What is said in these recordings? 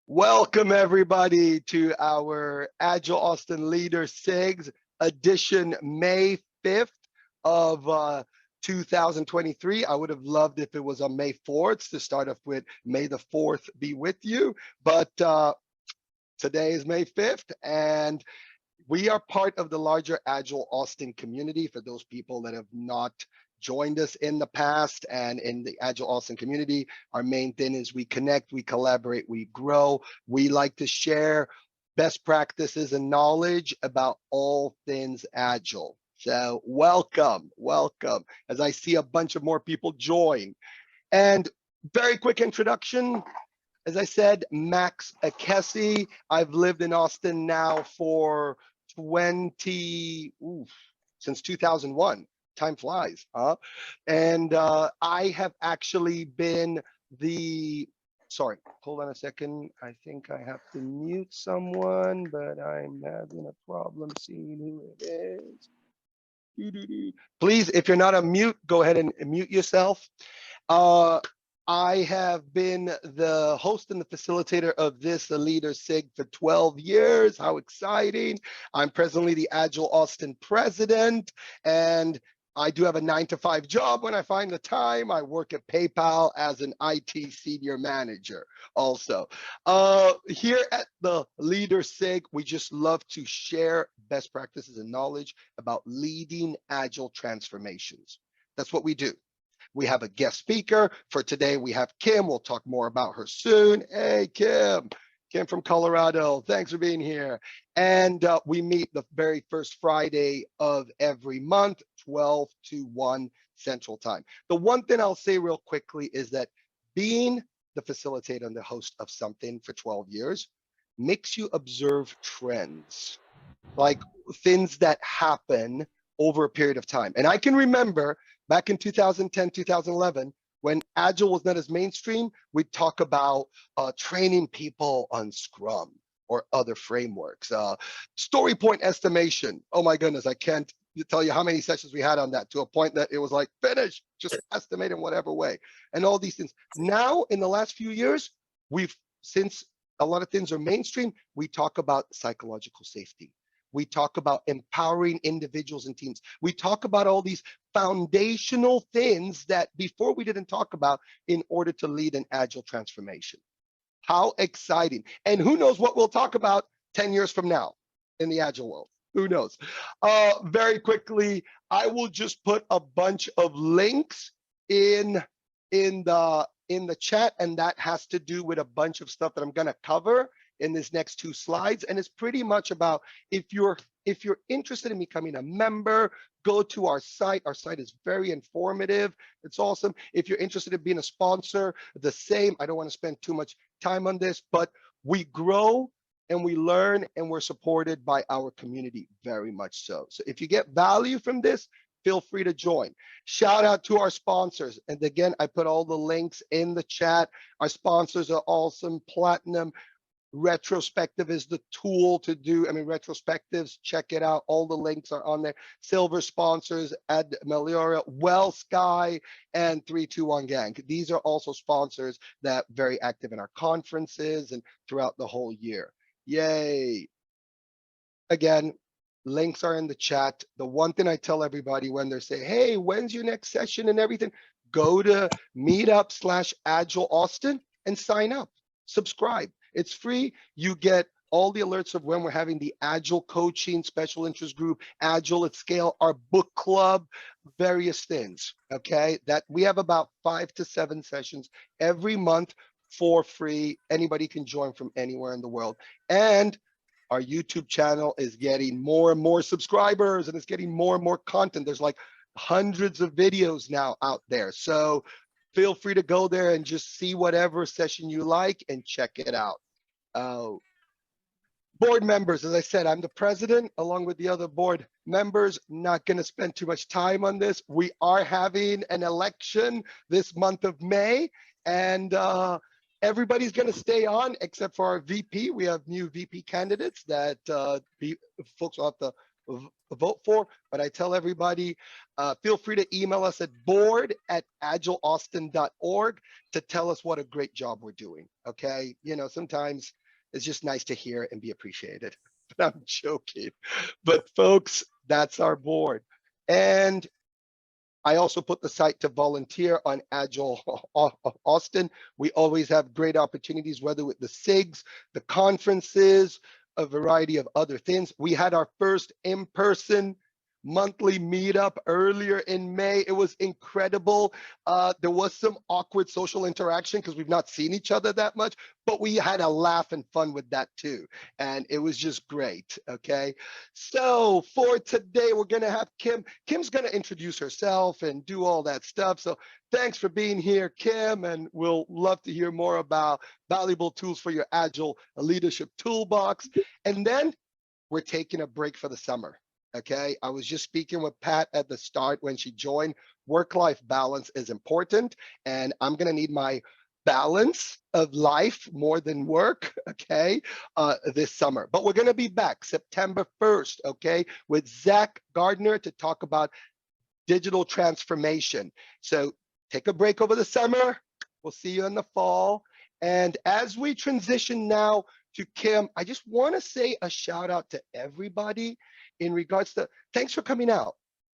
Welcome everybody to our Agile Austin Leader SIGs edition May 5th of 2023. I would have loved if it was on May 4th to start off with May the 4th be with you, but today is May 5th and we are part of the larger Agile Austin community. For those people that have not joined us in the past and in the Agile Austin community, our main thing is we connect, we collaborate, we grow. We like to share best practices and knowledge about all things Agile. So welcome, welcome, as I see a bunch of more people join. And very quick introduction. As I said, Max Akesi. I've lived in Austin now for since 2001. Time flies, huh? And I have actually been sorry, hold on a second. I think I have to mute someone, but I'm having a problem seeing who it is. Please, if you're not on mute, go ahead and mute yourself. I have been the host and the facilitator of this Leader SIG for 12 years. How exciting. I'm presently the Agile Austin president, and I do have a 9-to-5 job when I find the time. I work at PayPal as an IT senior manager also. Here at the Leader SIG, we just love to share best practices and knowledge about leading Agile transformations. That's what we do. We have a guest speaker. For today, we have Kim. We'll talk more about her soon. Hey, Kim. Kim from Colorado. Thanks for being here. And we meet the very first Friday of every month, 12 to 1 Central Time. The one thing I'll say real quickly is that being the facilitator and the host of something for 12 years makes you observe trends, like things that happen over a period of time. And I can remember back in 2010, 2011, when Agile was not as mainstream, we'd talk about training people on Scrum or other frameworks. Story point estimation. Oh my goodness, I can't tell you how many sessions we had on that, to a point that it was like, finish, just estimate in whatever way. And all these things. Now, in the last few years, since a lot of things are mainstream, we talk about psychological safety. We talk about empowering individuals and teams. We talk about all these foundational things that before we didn't talk about in order to lead an Agile transformation. How exciting. And who knows what we'll talk about 10 years from now in the Agile world. Who knows? Very quickly, I will just put a bunch of links in the chat, and that has to do with a bunch of stuff that I'm going to cover in this next 2 slides. And it's pretty much about, if you're interested in becoming a member, go to our site. Our site is very informative. It's awesome. If you're interested in being a sponsor, the same. I don't want to spend too much time on this, but we grow and we learn and we're supported by our community very much so. So if you get value from this, feel free to join. Shout out to our sponsors. And again, I put all the links in the chat. Our sponsors are awesome. Platinum Retrospective is the tool to do, retrospectives, check it out. All the links are on there. Silver sponsors, Ad Meliora, Well Sky, and 321 Gang. These are also sponsors that are very active in our conferences and throughout the whole year. Yay. Again, links are in the chat. The one thing I tell everybody when they say, hey, when's your next session and everything, go to meetup/Agile Austin and sign up, subscribe. It's free. You get all the alerts of when we're having the Agile coaching special interest group, Agile at Scale, our book club, various things, okay? That we have about 5 to 7 sessions every month for free. Anybody can join from anywhere in the world. And our YouTube channel is getting more and more subscribers, and it's getting more and more content. There's like hundreds of videos now out there. So feel free to go there and just see whatever session you like and check it out. Board members, as I said, I'm the president along with the other board members. Not going to spend too much time on this. We are having an election this month of May, and everybody's going to stay on except for our VP. We have new VP candidates that folks will have to vote for. But I tell everybody, feel free to email us at board@agileaustin.org to tell us what a great job we're doing. Okay, sometimes it's just nice to hear and be appreciated. But I'm joking. But folks, that's our board. And I also put the site to volunteer on Agile Austin. We always have great opportunities, whether with the SIGs, the conferences, a variety of other things. We had our first in-person monthly meetup earlier in May. It was incredible. There was some awkward social interaction because we've not seen each other that much, but we had a laugh and fun with that too. And it was just great, okay? So for today, we're gonna have Kim. Kim's gonna introduce herself and do all that stuff. So thanks for being here, Kim, and we'll love to hear more about valuable tools for your Agile leadership toolbox. And then we're taking a break for the summer. Okay, I was just speaking with Pat at the start when she joined. Work-life balance is important, and I'm gonna need my balance of life more than work, okay, this summer. But we're gonna be back September 1st, okay, with Zach Gardner to talk about digital transformation. So take a break over the summer. We'll see you in the fall. And as we transition now to Kim, I just wanna say a shout out to everybody in regards to, thanks for coming out.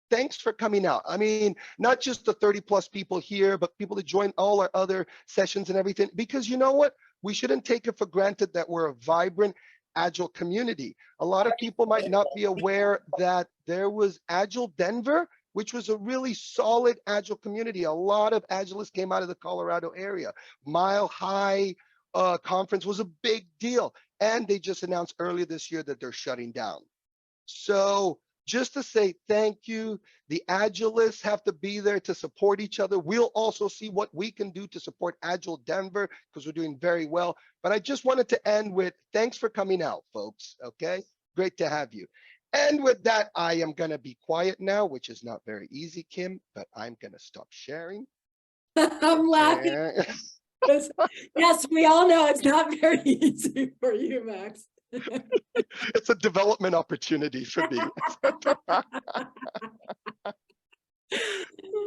Thanks for coming out. I mean, not just the 30 plus people here, but people that join all our other sessions and everything, because you know what? We shouldn't take it for granted that we're a vibrant Agile community. A lot of people might not be aware that there was Agile Denver, which was a really solid Agile community. A lot of Agilists came out of the Colorado area. Mile High conference was a big deal. And they just announced earlier this year that they're shutting down. So just to say thank you, the Agilists have to be there to support each other. We'll also see what we can do to support Agile Denver because we're doing very well. But I just wanted to end with thanks for coming out, folks, okay? Great to have you. And with that, I am gonna be quiet now, which is not very easy, Kim, but I'm gonna stop sharing. I'm laughing. Yes, we all know it's not very easy for you, Max. It's a development opportunity for me.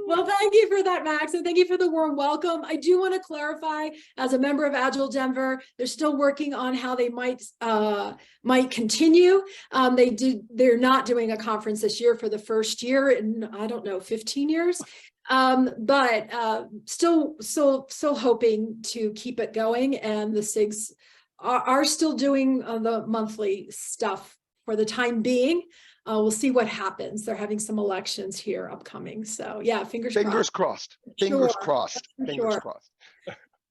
Well, thank you for that, Max, and thank you for the warm welcome. I do want to clarify, as a member of Agile Denver, they're still working on how they might continue. They're not doing a conference this year for the first year in, I don't know, 15 years. But still hoping to keep it going, and the SIGs are still doing the monthly stuff for the time being. We'll see what happens. They're having some elections here upcoming. So yeah, fingers crossed. Fingers crossed. Fingers crossed.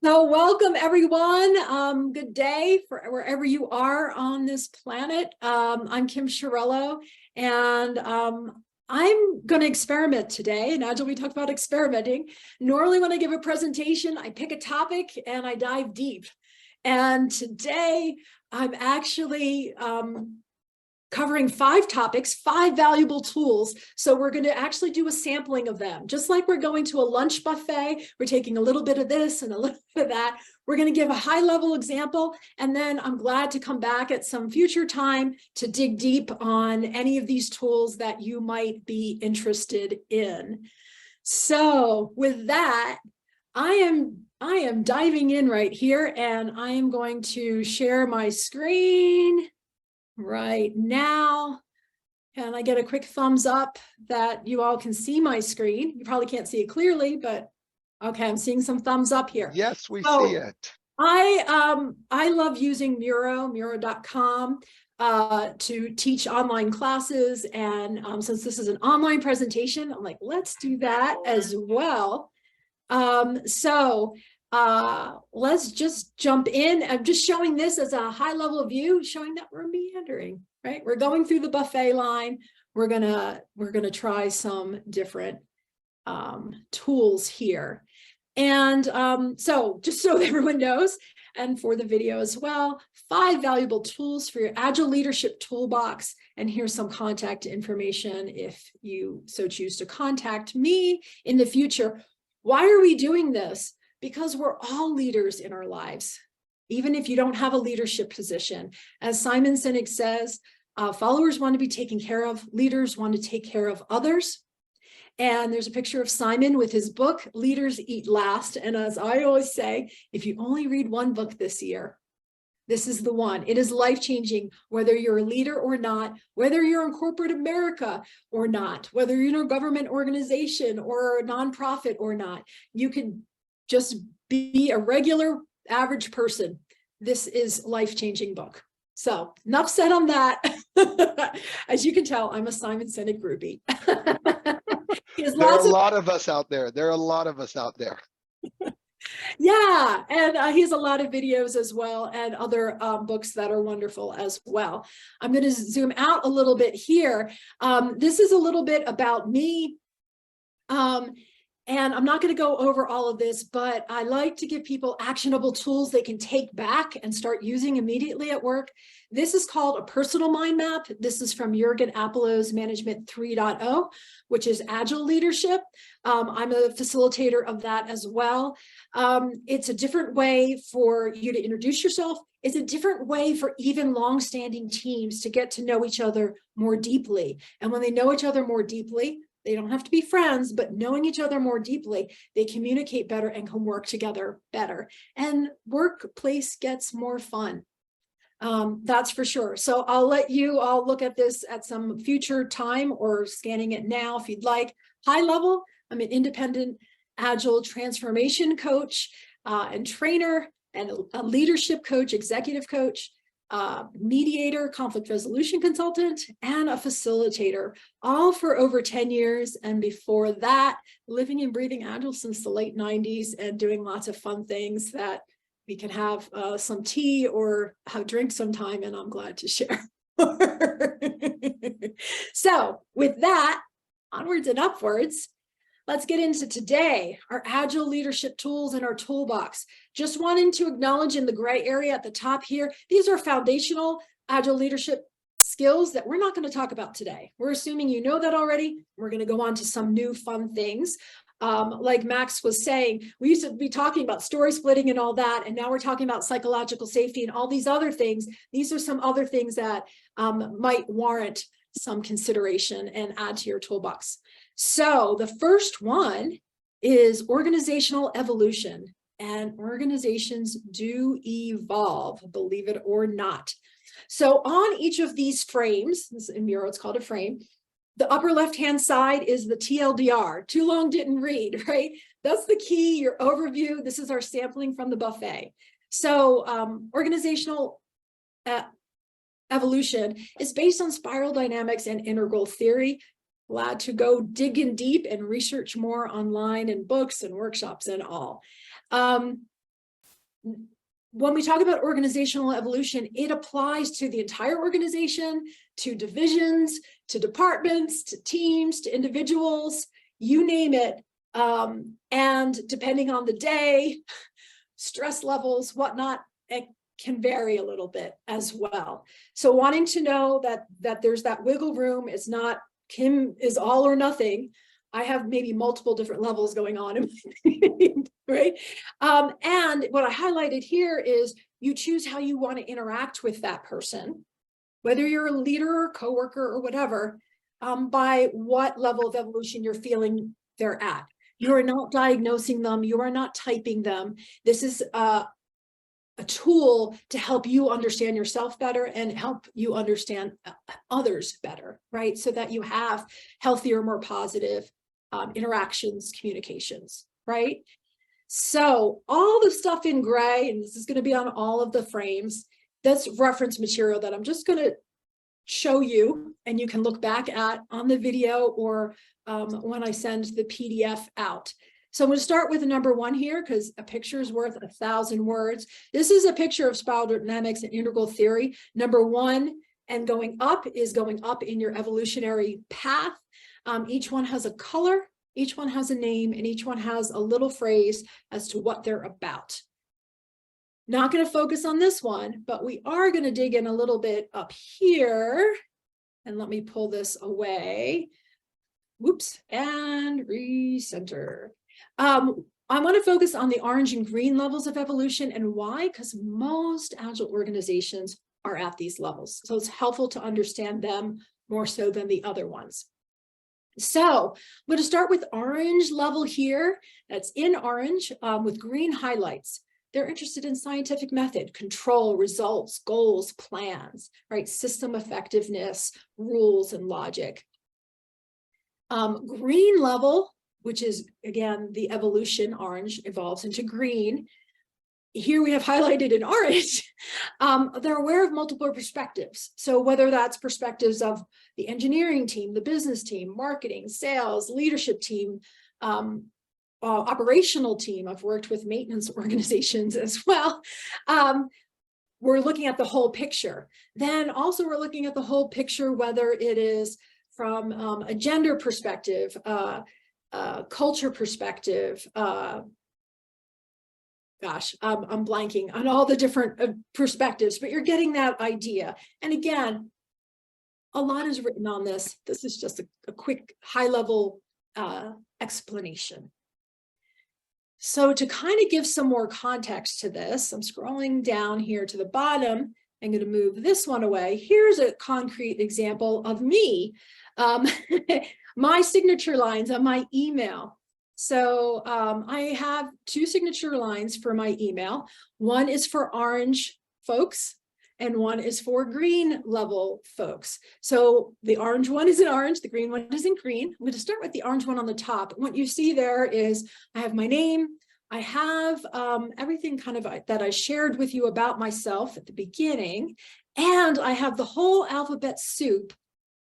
So welcome everyone. Good day for wherever you are on this planet. I'm Kim Chiarello, and I'm going to experiment today. In Agile, we talk about experimenting. Normally when I give a presentation, I pick a topic and I dive deep. And today I'm actually covering 5 topics, 5 valuable tools. So we're going to actually do a sampling of them. Just like we're going to a lunch buffet, we're taking a little bit of this and a little bit of that. We're going to give a high-level example, and then I'm glad to come back at some future time to dig deep on any of these tools that you might be interested in. So with that, I am diving in right here, and I am going to share my screen right now. And I get a quick thumbs up that you all can see my screen. You probably can't see it clearly, but okay, I'm seeing some thumbs up here. Yes, we see it. I love using Miro.com to teach online classes. And since this is an online presentation, I'm like, let's do that as well. Let's just jump in. I'm just showing this as a high level view, showing that we're meandering, right? We're going through the buffet line. We're gonna try some different tools here. And so just so everyone knows, and for the video as well, 5 valuable tools for your Agile leadership toolbox. And here's some contact information if you so choose to contact me in the future. Why are we doing this? Because we're all leaders in our lives, even if you don't have a leadership position. As Simon Sinek says, Followers want to be taken care of. Leaders want to take care of others. And there's a picture of Simon with his book, Leaders Eat Last. And as I always say, if you only read one book this year, this is the one. It is life-changing, whether you're a leader or not, whether you're in corporate America or not, whether you're in a government organization or a nonprofit or not. You can just be a regular average person. This is a life-changing book. So enough said on that. As you can tell, I'm a Simon Sinek groupie. There are a lot of us out there. There are a lot of us out there. Yeah, and he has a lot of videos as well, and other books that are wonderful as well. I'm going to zoom out a little bit here. This is a little bit about me. And I'm not going to go over all of this, but I like to give people actionable tools they can take back and start using immediately at work. This is called a personal mind map. This is from Jürgen Appelow's Management 3.0, which is Agile leadership. I'm a facilitator of that as well. It's a different way for you to introduce yourself. It's a different way for even long-standing teams to get to know each other more deeply. And when they know each other more deeply, they don't have to be friends, but knowing each other more deeply, they communicate better and can work together better. And workplace gets more fun. That's for sure. So I'll let you all look at this at some future time or scanning it now if you'd like. High level, I'm an independent Agile transformation coach and trainer and a leadership coach, executive coach, mediator, conflict resolution consultant, and a facilitator, all for over 10 years. And before that, living and breathing Agile since the late 90s and doing lots of fun things that we can have some tea or have drink sometime, and I'm glad to share. So with that, onwards and upwards, let's get into today, our Agile leadership tools in our toolbox. Just wanting to acknowledge in the gray area at the top here, these are foundational Agile leadership skills that we're not going to talk about today. We're assuming you know that already. We're going to go on to some new fun things. Like Max was saying, we used to be talking about story splitting and all that, and now we're talking about psychological safety and all these other things. These are some other things that might warrant some consideration and add to your toolbox. So the first one is organizational evolution, and organizations do evolve, believe it or not. So on each of these frames, in Miro, it's called a frame. The upper left-hand side is the TLDR, too long didn't read, right? That's the key, your overview. This is our sampling from the buffet. So organizational evolution is based on spiral dynamics and integral theory. Glad to go dig in deep and research more online in books and workshops and all. When we talk about organizational evolution, it applies to the entire organization, to divisions, to departments, to teams, to individuals, you name it. And depending on the day, stress levels, whatnot, it can vary a little bit as well. So wanting to know that there's that wiggle room, it's not Kim is all or nothing. I have maybe multiple different levels going on, right? And what I highlighted here is you choose how you want to interact with that person, whether you're a leader or coworker or whatever, by what level of evolution you're feeling they're at. You are not diagnosing them. You are not typing them. This is a tool to help you understand yourself better and help you understand others better, right? So that you have healthier, more positive interactions, communications, right? So all the stuff in gray, and this is going to be on all of the frames, that's reference material that I'm just going to show you, and you can look back at on the video or when I send the PDF out. So I'm going to start with number one here, because a picture is worth 1,000 words. This is a picture of spiral dynamics and integral theory. Number one, and going up is going up in your evolutionary path. Each one has a color, each one has a name, and each one has a little phrase as to what they're about. Not going to focus on this one, but we are going to dig in a little bit up here. And let me pull this away. Whoops, and recenter. I want to focus on the orange and green levels of evolution. And why? Because most Agile organizations are at these levels. So it's helpful to understand them more so than the other ones. So I'm going to start with orange level here. That's in orange with green highlights. They're interested in scientific method, control, results, goals, plans, right? System effectiveness, rules, and logic. Green level, which is, again, the evolution, orange evolves into green. Here we have highlighted in orange. They're aware of multiple perspectives. So whether that's perspectives of the engineering team, the business team, marketing, sales, leadership team, operational team. I've worked with maintenance organizations as well. We're looking at the whole picture. Then also we're looking at the whole picture, whether it is from a gender perspective, culture perspective, gosh, I'm blanking on all the different perspectives, but you're getting that idea. And again, a lot is written on this. This is just a quick high-level explanation. So to kind of give some more context to this, I'm scrolling down here to the bottom. I'm going to move this one away. Here's a concrete example of me, my signature lines on my email. So I have two signature lines for my email. One is for orange folks and one is for green level folks. So the orange one is in orange, the green one is in green. I'm going to start with the orange one on the top. What you see there is I have my name. I have everything kind of that I shared with you about myself at the beginning. And I have the whole alphabet soup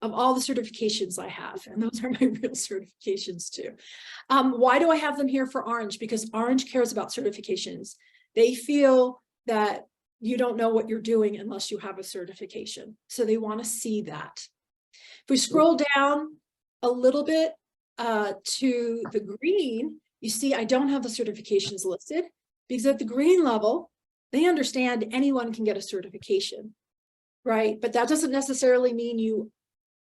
of all the certifications I have. And those are my real certifications too. Why do I have them here for orange? Because orange cares about certifications. They feel that you don't know what you're doing unless you have a certification. So they want to see that. If we scroll down a little bit to the green, you see I don't have the certifications listed because at the green level, they understand anyone can get a certification, right? But that doesn't necessarily mean you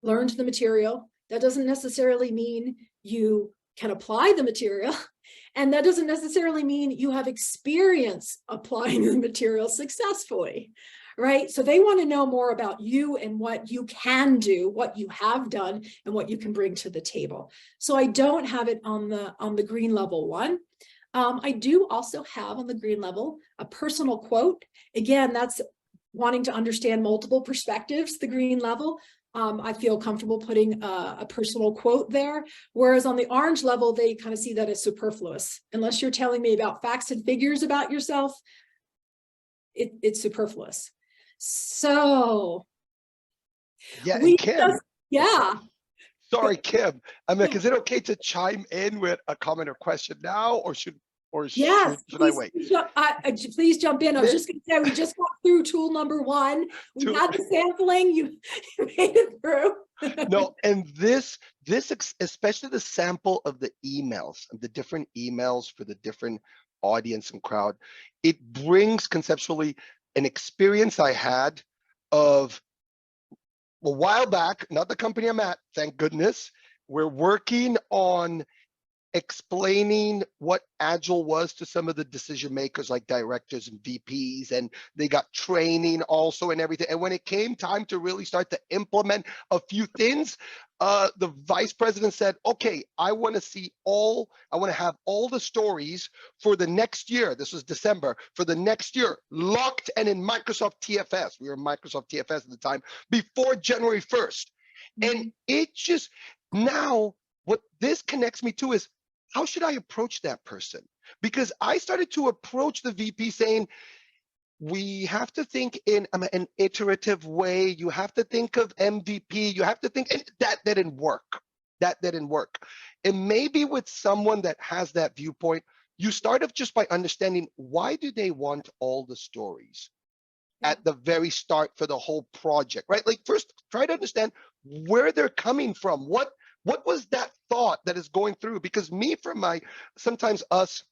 learned the material. That doesn't necessarily mean you can apply the material. And that doesn't necessarily mean you have experience applying the material successfully, right? So they want to know more about you and what you can do, what you have done, and what you can bring to the table. So I don't have it on the green level one. I do also have on the green level a personal quote. Again, that's wanting to understand multiple perspectives, the green level. I feel comfortable putting a personal quote there, whereas on the orange level, they kind of see that as superfluous. Unless you're telling me about facts and figures about yourself, it's superfluous. So, Yeah, and Kim, yeah. sorry, Kim. I mean, is it okay to chime in with a comment or question now, or should Yes, I wait? Please jump in. I was just going to say, we just got through tool number one. We had the sampling. You made it through. No, and this especially the sample of the emails, of the different emails for the different audience and crowd, it brings conceptually an experience I had of a while back, not the company I'm at, thank goodness. We're working on explaining what Agile was to some of the decision makers like directors and VPs, and they got training also and everything. And when it came time to really start to implement a few things, the vice president said, okay, I want to have all the stories for the next year. This was December, for the next year, locked and in Microsoft TFS. We were Microsoft TFS at the time, before January 1st. And it just, now, what this connects me to is, how should I approach that person? Because I started to approach the VP saying, we have to think in an iterative way. You have to think of MVP. You have to think, and that didn't work. That didn't work. And maybe with someone that has that viewpoint, you start off just by understanding, why do they want all the stories at the very start for the whole project, right? Like, first, try to understand where they're coming from. What was that thought that is going through? Because sometimes us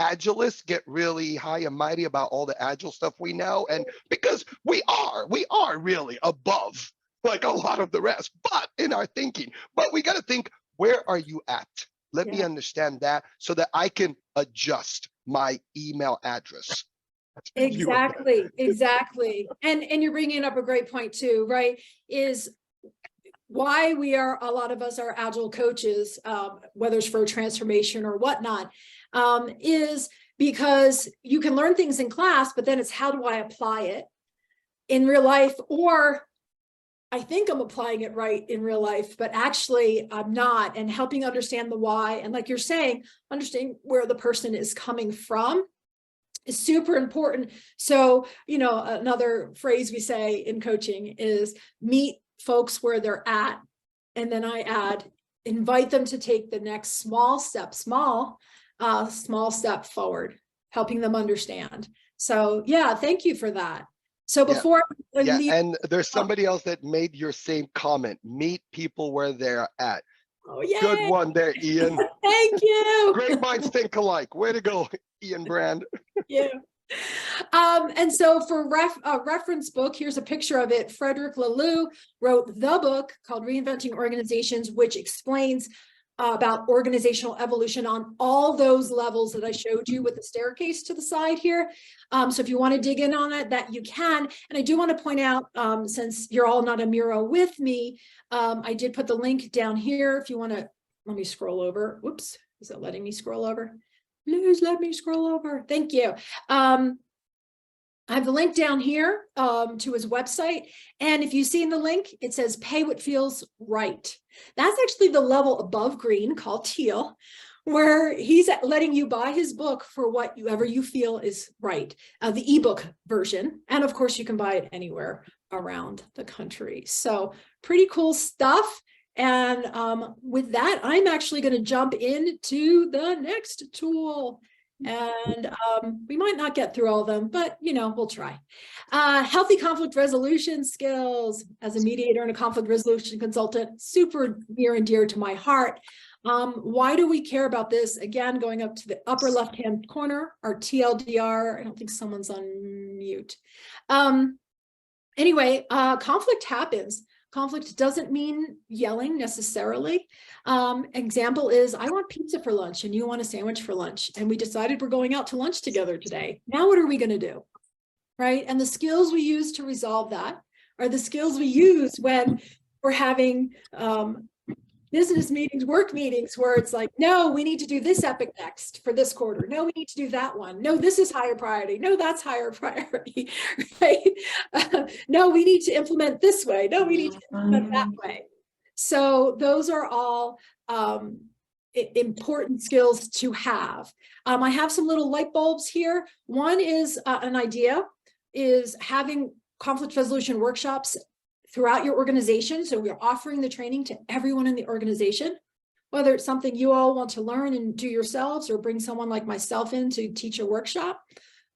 Agilists get really high and mighty about all the Agile stuff we know. And because we are really above like a lot of the rest, but in our thinking, but we got to think, where are you at? Let me understand that so that I can adjust my email address. Exactly. And you're bringing up a great point too, right? Is why a lot of us are Agile coaches, whether it's for transformation or whatnot, is because you can learn things in class, but then it's how do I apply it in real life? Or I think I'm applying it right in real life, but actually I'm not, and helping understand the why. And like you're saying, understanding where the person is coming from is super important. So, another phrase we say in coaching is meet folks where they're at. And then I add, invite them to take the next small step forward, helping them understand. So yeah, thank you for that. So before and there's somebody else that made your same comment, meet people where they're at. Oh yeah, good one there, Ian. Thank you. Great minds think alike. Way to go, Ian Brand. Yeah. And so for a reference book, here's a picture of it. Frederick Laloux wrote the book called Reinventing Organizations, which explains about organizational evolution on all those levels that I showed you with the staircase to the side here. So if you want to dig in on it, that you can. And I do want to point out, since you're all not a Miro with me, I did put the link down here. If you want to, let me scroll over. Whoops, is it letting me scroll over? Please let me scroll over. Thank you. I have the link down here to his website. And if you see in the link, it says pay what feels right. That's actually the level above green called teal, where he's letting you buy his book for whatever you feel is right. The ebook version. And of course, you can buy it anywhere around the country. So pretty cool stuff. And with that, I'm actually going to jump into the next tool. And we might not get through all of them, but we'll try. Healthy conflict resolution skills. As a mediator and a conflict resolution consultant, super near and dear to my heart. Why do we care about this? Again, going up to the upper left-hand corner, our TLDR. I don't think someone's on mute. Anyway, conflict happens. Conflict doesn't mean yelling necessarily. Example is, I want pizza for lunch and you want a sandwich for lunch. And we decided we're going out to lunch together today. Now, what are we going to do? Right? And the skills we use to resolve that are the skills we use when we're having business meetings, work meetings, where it's like, no, we need to do this epic next for this quarter. No, we need to do that one. No, this is higher priority. No, that's higher priority, right? No, we need to implement this way. No, we need to implement that way. So those are all important skills to have. I have some little light bulbs here. One is an idea is having conflict resolution workshops throughout your organization. So we're offering the training to everyone in the organization, whether it's something you all want to learn and do yourselves or bring someone like myself in to teach a workshop.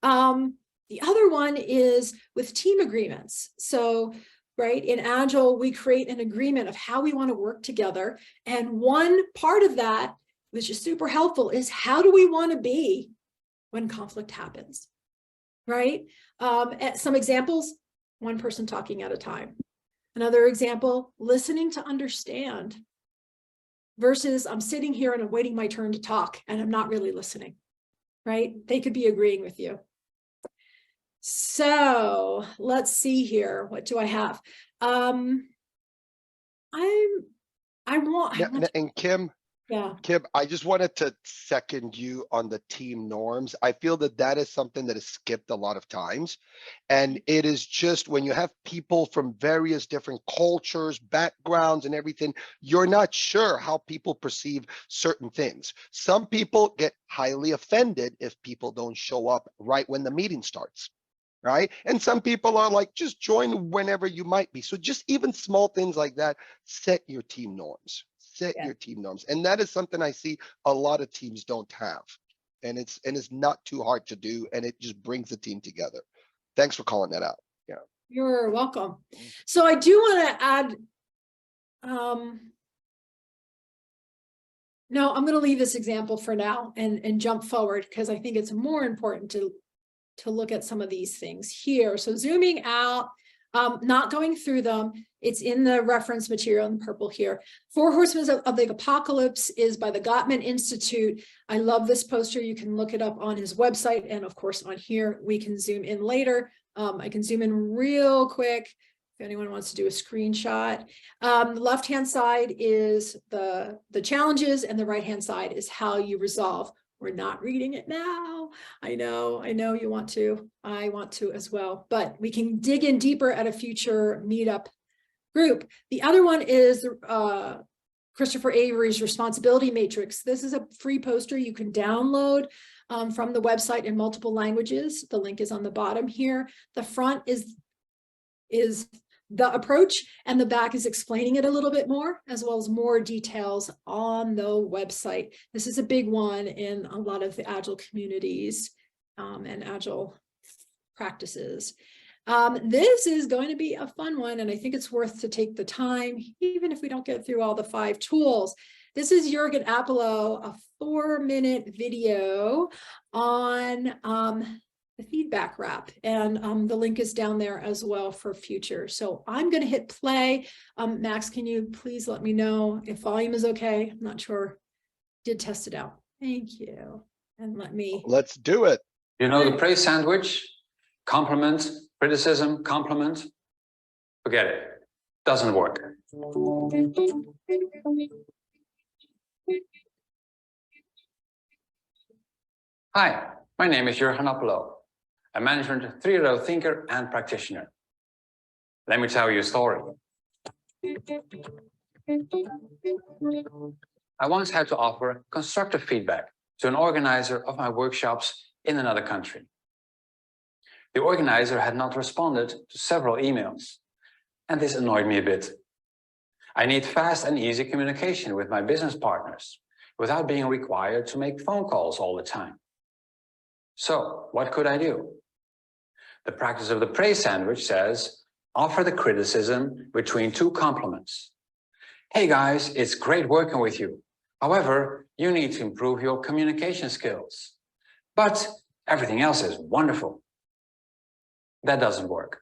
The other one is with team agreements. So, right, in Agile, we create an agreement of how we want to work together. And one part of that, which is super helpful, is how do we want to be when conflict happens, right? Some examples, one person talking at a time. Another example, listening to understand versus I'm sitting here and I'm waiting my turn to talk and I'm not really listening, right? They could be agreeing with you. So let's see here. What do I have? And Kim, yeah. Kim, I just wanted to second you on the team norms. I feel that is something that is skipped a lot of times. And it is just when you have people from various different cultures, backgrounds, and everything, you're not sure how people perceive certain things. Some people get highly offended if people don't show up right when the meeting starts. Right? And some people are like, just join whenever you might be. So just even small things like that, set your team norms. Set your team norms. And that is something I see a lot of teams don't have. And it's not too hard to do. And it just brings the team together. Thanks for calling that out. Yeah. You're welcome. So I do want to add, no, I'm going to leave this example for now and jump forward because I think it's more important to look at some of these things here. So zooming out, Not going through them. It's in the reference material in purple here. Four Horsemen of the Apocalypse is by the Gottman Institute. I love this poster. You can look it up on his website. And of course, on here, we can zoom in later. I can zoom in real quick if anyone wants to do a screenshot. The left-hand side is the challenges, and the right-hand side is how you resolve. We're not reading it now. I know you want to. I want to as well, but we can dig in deeper at a future meetup group. The other one is Christopher Avery's Responsibility Matrix. This is a free poster you can download from the website in multiple languages. The link is on the bottom here. The front is the approach, and the back is explaining it a little bit more, as well as more details on the website. This is a big one in a lot of the Agile communities and Agile practices. This is going to be a fun one, and I think it's worth to take the time, even if we don't get through all the 5 tools. This is Jürgen Appelo, a 4-minute video on the feedback wrap, and the link is down there as well for future. So I'm going to hit play. Max, can you please let me know if volume is okay? I'm not sure. Did test it out. Thank you. And let's do it. You know the praise sandwich, compliment, criticism, compliment. Forget it. Doesn't work. Hi, my name is Jürgen Appelo, a management 3.0 thinker and practitioner. Let me tell you a story. I once had to offer constructive feedback to an organizer of my workshops in another country. The organizer had not responded to several emails, and this annoyed me a bit. I need fast and easy communication with my business partners without being required to make phone calls all the time. So, what could I do? The practice of the praise sandwich says, offer the criticism between 2 compliments. Hey guys, it's great working with you. However, you need to improve your communication skills. But everything else is wonderful. That doesn't work.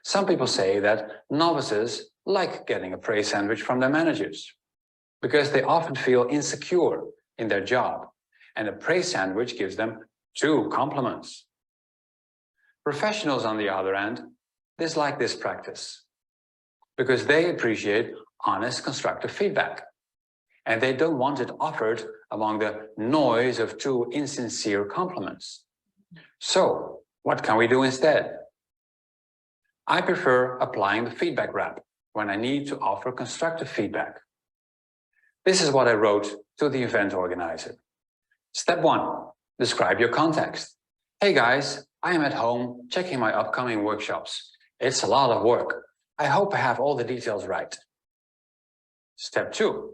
Some people say that novices like getting a praise sandwich from their managers because they often feel insecure in their job, and a praise sandwich gives them 2 compliments. Professionals, on the other hand, dislike this practice because they appreciate honest, constructive feedback, and they don't want it offered among the noise of 2 insincere compliments. So, what can we do instead? I prefer applying the feedback wrap when I need to offer constructive feedback. This is what I wrote to the event organizer. Step 1, describe your context. Hey guys, I am at home checking my upcoming workshops. It's a lot of work. I hope I have all the details right. Step 2,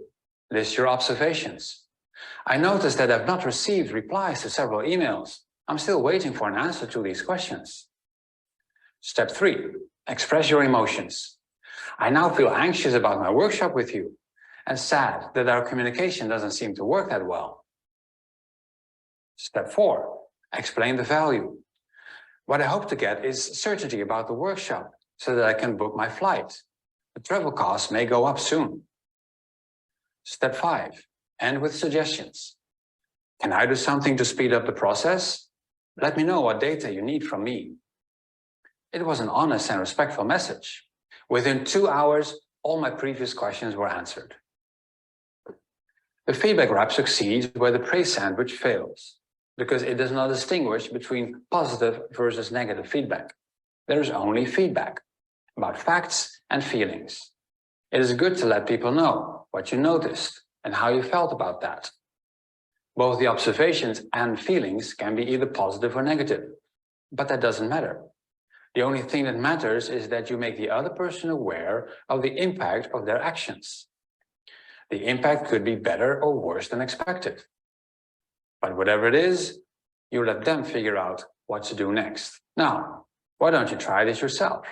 list your observations. I noticed that I've not received replies to several emails. I'm still waiting for an answer to these questions. Step 3, express your emotions. I now feel anxious about my workshop with you and sad that our communication doesn't seem to work that well. Step 4, explain the value. What I hope to get is certainty about the workshop so that I can book my flight. The travel costs may go up soon. Step 5, end with suggestions. Can I do something to speed up the process? Let me know what data you need from me. It was an honest and respectful message. Within 2 hours, all my previous questions were answered. The feedback wrap succeeds where the praise sandwich fails, because it does not distinguish between positive versus negative feedback. There is only feedback about facts and feelings. It is good to let people know what you noticed and how you felt about that. Both the observations and feelings can be either positive or negative, but that doesn't matter. The only thing that matters is that you make the other person aware of the impact of their actions. The impact could be better or worse than expected. But whatever it is, you let them figure out what to do next. Now, why don't you try this yourself?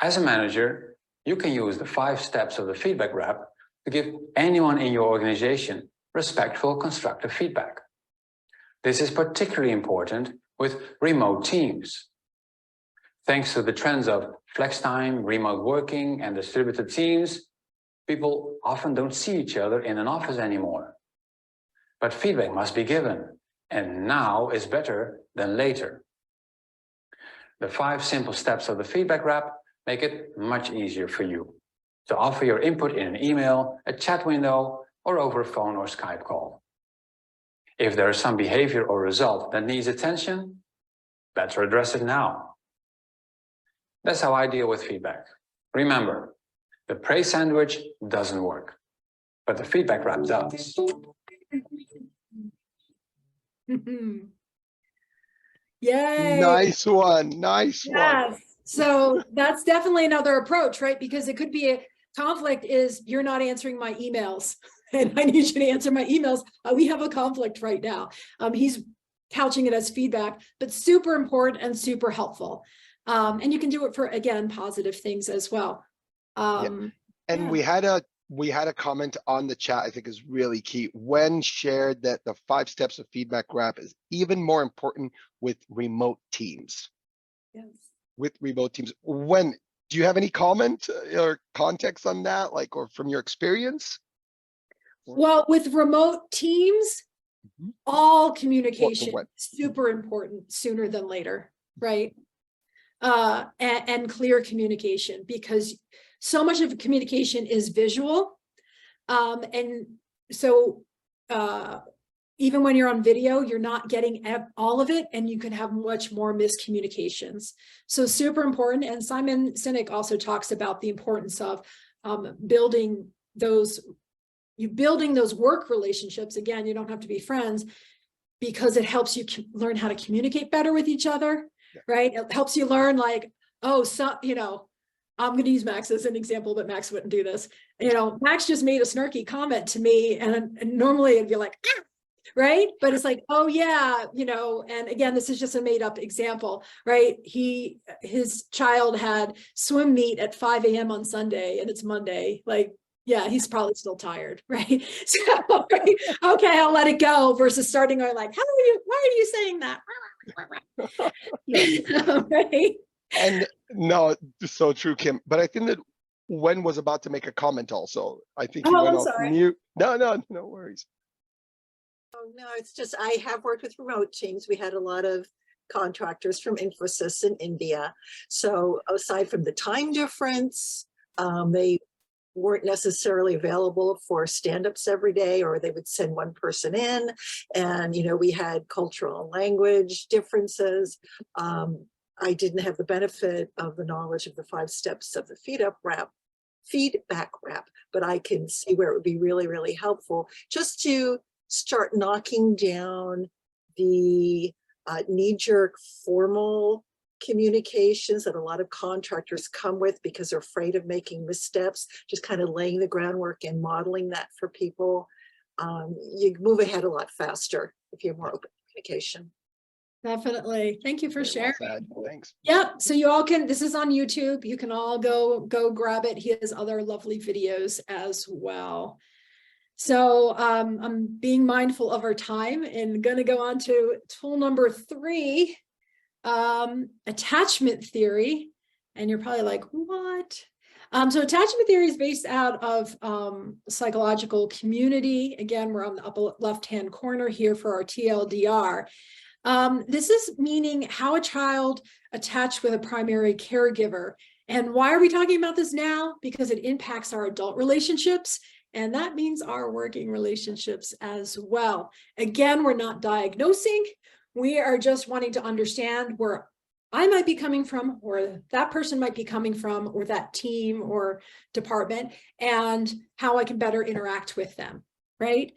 As a manager, you can use the 5 steps of the feedback wrap to give anyone in your organization respectful, constructive feedback. This is particularly important with remote teams. Thanks to the trends of flex time, remote working, and distributed teams, people often don't see each other in an office anymore. But feedback must be given, and now is better than later. The 5 simple steps of the feedback wrap make it much easier for you to offer your input in an email, a chat window, or over a phone or Skype call. If there is some behavior or result that needs attention, better address it now. That's how I deal with feedback. Remember, the praise sandwich doesn't work, but the feedback wrap does. Yay. Nice one. Nice one. Yes. So that's definitely another approach, right? Because it could be a conflict is you're not answering my emails and I need you to answer my emails. We have a conflict right now. He's couching it as feedback, but super important and super helpful. And you can do it for, again, positive things as well. And yeah. we had a comment on the chat, I think is really key, when shared that the 5 steps of feedback wrap is even more important with remote teams. Yes. With remote teams. When do you have any comment or context on that, like, or from your experience? Well, with remote teams, all communication What? super important sooner than later, right? And clear communication, because so much of communication is visual. And so even when you're on video, you're not getting all of it, and you can have much more miscommunications. So super important. And Simon Sinek also talks about the importance of building those work relationships. Again, you don't have to be friends, because it helps you learn how to communicate better with each other, right? It helps you learn, like, oh, so, you know, I'm going to use Max as an example, but Max wouldn't do this. You know, Max just made a snarky comment to me, and normally it'd be like, ah! Right? But it's like, oh yeah, you know, and again, this is just a made up example, right? His child had swim meet at 5 a.m. on Sunday, and it's Monday. Like, yeah, he's probably still tired, right? So, right, okay, I'll let it go, versus starting going like, why are you saying that? Right? And no, so true, Kim. But I think that Wen was about to make a comment also. I think he went I'm off sorry. mute. No worries. Oh, no, it's just, I have worked with remote teams. We had a lot of contractors from Infosys in India. So aside from the time difference, they weren't necessarily available for stand-ups every day, or they would send one person in. And, you know, we had cultural and language differences. I didn't have the benefit of the knowledge of the 5 steps of the feedback wrap, but I can see where it would be really, really helpful just to start knocking down the knee-jerk formal communications that a lot of contractors come with because they're afraid of making missteps, just kind of laying the groundwork and modeling that for people. You move ahead a lot faster if you have more open communication. Definitely. Thank you for sharing. Well said. Thanks. Yeah, so you all can, this is on YouTube. You can all go grab it. He has other lovely videos as well. So I'm being mindful of our time and going to go on to tool number 3, attachment theory. And you're probably like, what? So attachment theory is based out of psychological community. Again, we're on the upper left-hand corner here for our TLDR. This is meaning how a child attached with a primary caregiver. And why are we talking about this now? Because it impacts our adult relationships, and that means our working relationships as well. Again, we're not diagnosing. We are just wanting to understand where I might be coming from, or that person might be coming from, or that team or department, and how I can better interact with them. Right?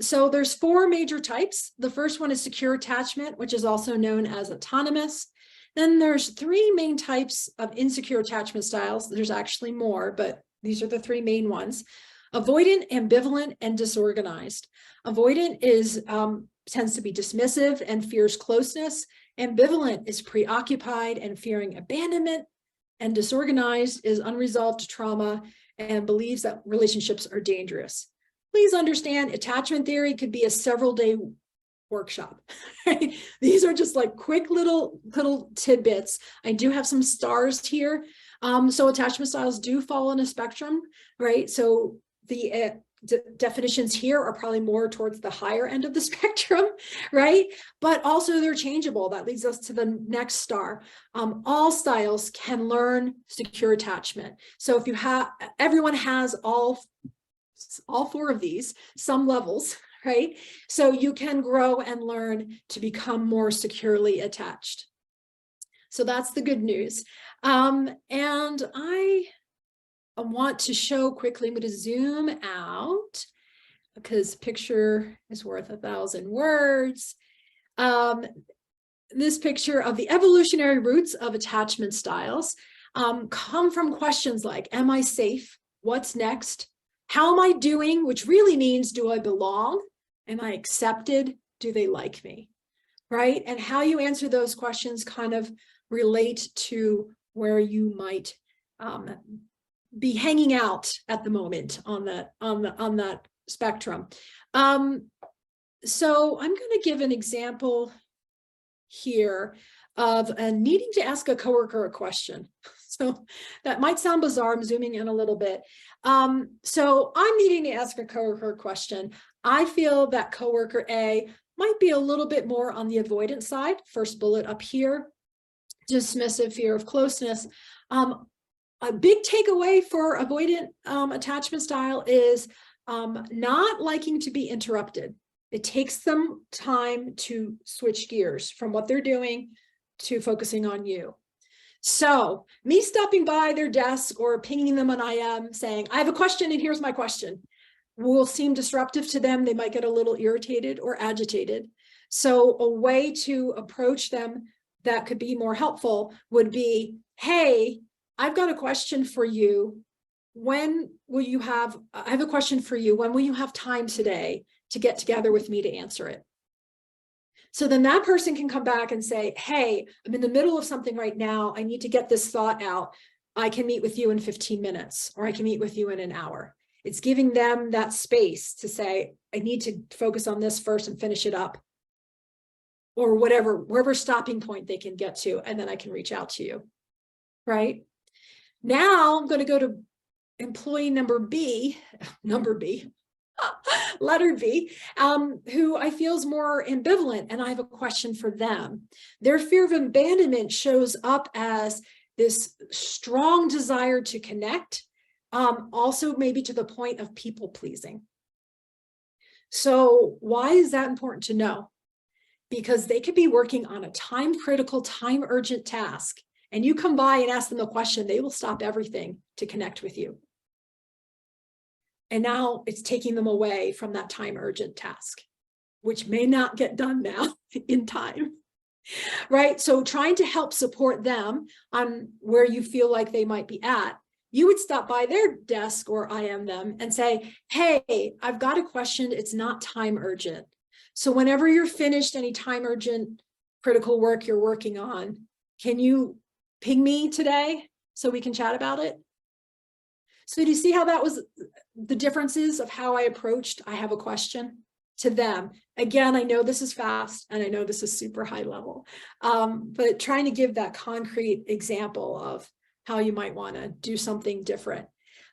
So there's 4 major types. The first one is secure attachment, which is also known as autonomous. Then there's 3 main types of insecure attachment styles. There's actually more, but these are the 3 main ones. Avoidant, ambivalent, and disorganized. Avoidant is tends to be dismissive and fears closeness. Ambivalent is preoccupied and fearing abandonment. And disorganized is unresolved trauma and believes that relationships are dangerous. Please understand, attachment theory could be a several-day workshop. Right? These are just like quick little tidbits. I do have some stars here. So attachment styles do fall in a spectrum, right? So the definitions here are probably more towards the higher end of the spectrum, right? But also they're changeable. That leads us to the next star. All styles can learn secure attachment. So if you have, everyone has all 4 of these, some levels, right? So you can grow and learn to become more securely attached. So that's the good news. And I want to show quickly, I'm going to zoom out because picture is worth 1,000 words. This picture of the evolutionary roots of attachment styles come from questions like, am I safe? What's next? How am I doing? Which really means, do I belong? Am I accepted? Do they like me? Right? And how you answer those questions kind of relate to where you might be hanging out at the moment on that spectrum. So I'm going to give an example here of needing to ask a coworker a question. So that might sound bizarre. I'm zooming in a little bit. So I'm needing to ask a coworker a question. I feel that coworker A might be a little bit more on the avoidance side. First bullet up here, dismissive, fear of closeness. A big takeaway for avoidant attachment style is not liking to be interrupted. It takes them time to switch gears from what they're doing to focusing on you. So me stopping by their desk or pinging them on IM saying, I have a question and here's my question, will seem disruptive to them. They might get a little irritated or agitated. So a way to approach them that could be more helpful would be, hey, I've got a question for you. When will you have, I have a question for you. When will you have time today to get together with me to answer it? So then that person can come back and say, hey, I'm in the middle of something right now. I need to get this thought out. I can meet with you in 15 minutes, or I can meet with you in an hour. It's giving them that space to say, I need to focus on this first and finish it up, or whatever, wherever stopping point they can get to, and then I can reach out to you, right? Now I'm going to go to employee letter B, who I feel is more ambivalent, and I have a question for them. Their fear of abandonment shows up as this strong desire to connect, also maybe to the point of people pleasing. So why is that important to know? Because they could be working on a time critical, time urgent task, and you come by and ask them a question, they will stop everything to connect with you. And now it's taking them away from that time urgent task, which may not get done now in time, right? So trying to help support them on where you feel like they might be at, you would stop by their desk or IM them and say, hey, I've got a question. It's not time urgent. So whenever you're finished any time urgent critical work you're working on, can you ping me today so we can chat about it? So do you see how that was the differences of how I approached, I have a question to them? Again, I know this is fast and I know this is super high level, but trying to give that concrete example of how you might want to do something different.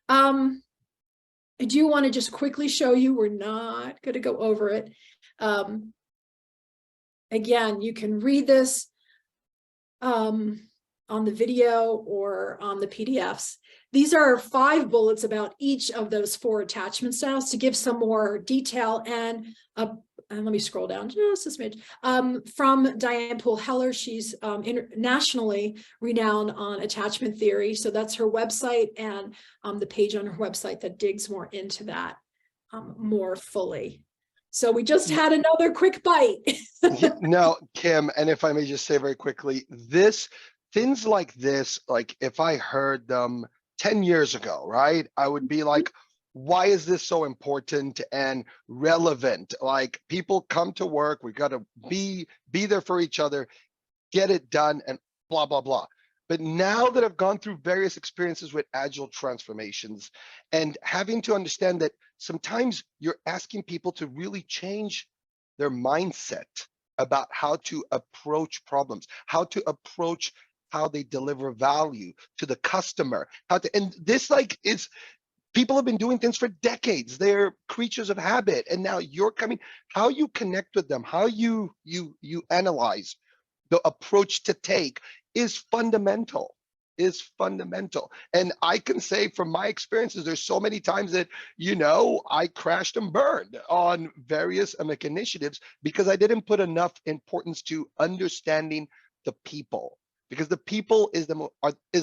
I do want to just quickly show you, we're not going to go over it. Again, you can read this on the video or on the PDFs. These are 5 bullets about each of those 4 attachment styles to give some more detail. And let me scroll down just a smidge. From Diane Poole Heller, she's internationally renowned on attachment theory. So that's her website and the page on her website that digs more into that more fully. So we just had another quick bite. No, Kim, and if I may just say very quickly, things like this, like if I heard them 10 years ago, right, I would be like, why is this so important and relevant? Like, people come to work, we got to be there for each other, get it done, and blah, blah, blah. But now that I've gone through various experiences with Agile transformations and having to understand that sometimes you're asking people to really change their mindset about how to approach problems, how to approach how they deliver value to the customer, and this like is, people have been doing things for decades. They're creatures of habit, and now you're coming. How you connect with them, how you analyze the approach to take is fundamental. And I can say from my experiences, there's so many times that, I crashed and burned on various initiatives because I didn't put enough importance to understanding the people, because the people is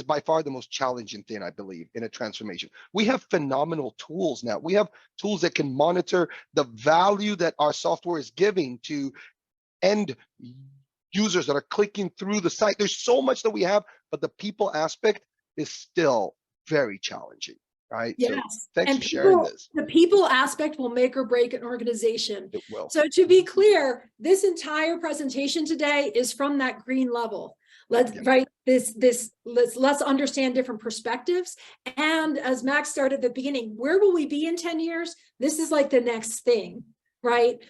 by far the most challenging thing, I believe, in a transformation. We have phenomenal tools now. We have tools that can monitor the value that our software is giving to end users that are clicking through the site. There's so much that we have, but the people aspect is still very challenging, right? Yes. So thanks And for sharing this. The people aspect will make or break an organization. It will. So to be clear, this entire presentation today is from that green level. Let's understand different perspectives. And as Max started at the beginning, where will we be in 10 years? This is like the next thing, right?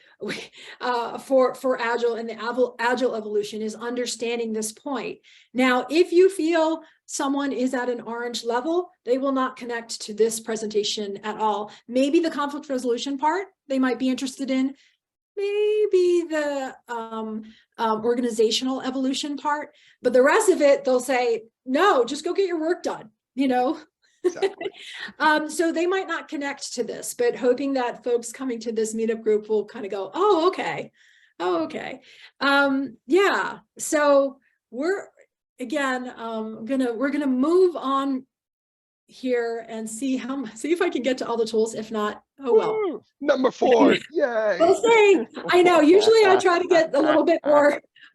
For Agile and the Agile evolution is understanding this point. Now, if you feel someone is at an orange level, they will not connect to this presentation at all. Maybe the conflict resolution part, they might be interested in. Maybe the organizational evolution part, but the rest of it, they'll say, no, just go get your work done, Exactly. So they might not connect to this, but hoping that folks coming to this meetup group will kind of go, oh, okay. Yeah, so we're gonna move on here and see if I can get to all the tools. If not, oh well. Woo! Number 4, yay. We'll see. I know, usually I try to get a little bit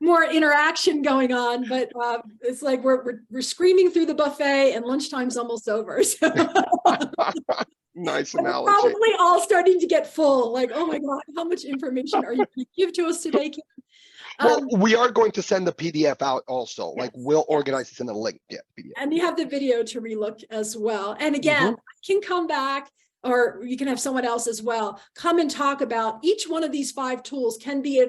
more interaction going on, but it's like we're screaming through the buffet and lunchtime's almost over. So Nice we're analogy. probably all starting to get full, like, oh my God, how much information are you going to give to us today, Kim? Well, we are going to send the PDF out also. Yes, like we'll organize this in a link. Yeah, PDF. And you have the video to relook as well. And again, I can come back, or you can have someone else as well, come and talk about each one of these 5 tools can be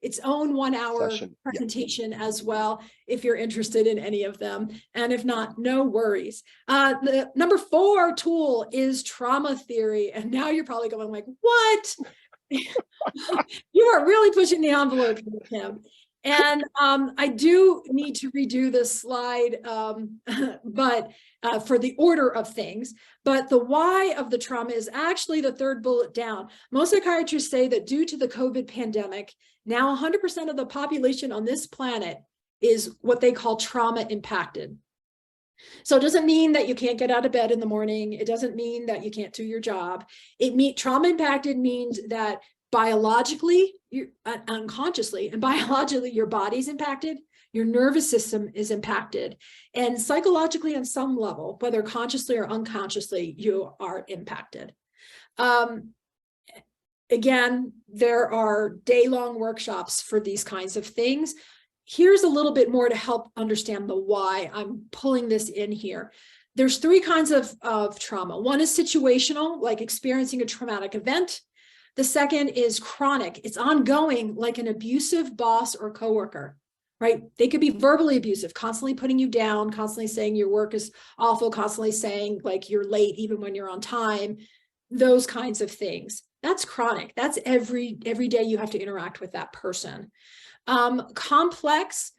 its own 1-hour presentation as well, if you're interested in any of them. And if not, no worries. The number 4 tool is trauma theory. And now you're probably going like, what? You are really pushing the envelope, Kim. And I do need to redo this slide, but for the order of things. But the why of the trauma is actually the 3rd bullet down. Most psychiatrists say that due to the COVID pandemic, now 100% of the population on this planet is what they call trauma impacted. So it doesn't mean that you can't get out of bed in the morning. It doesn't mean that you can't do your job. Trauma impacted means that biologically, unconsciously, and biologically, your body's impacted, your nervous system is impacted, and psychologically on some level, whether consciously or unconsciously, you are impacted. Again, there are day-long workshops for these kinds of things. Here's a little bit more to help understand the why I'm pulling this in here. There's 3 kinds of trauma. One is situational, like experiencing a traumatic event. The second is chronic. It's ongoing, like an abusive boss or coworker, right? They could be verbally abusive, constantly putting you down, constantly saying your work is awful, constantly saying like you're late even when you're on time, those kinds of things. That's chronic. That's every day you have to interact with that person. Complex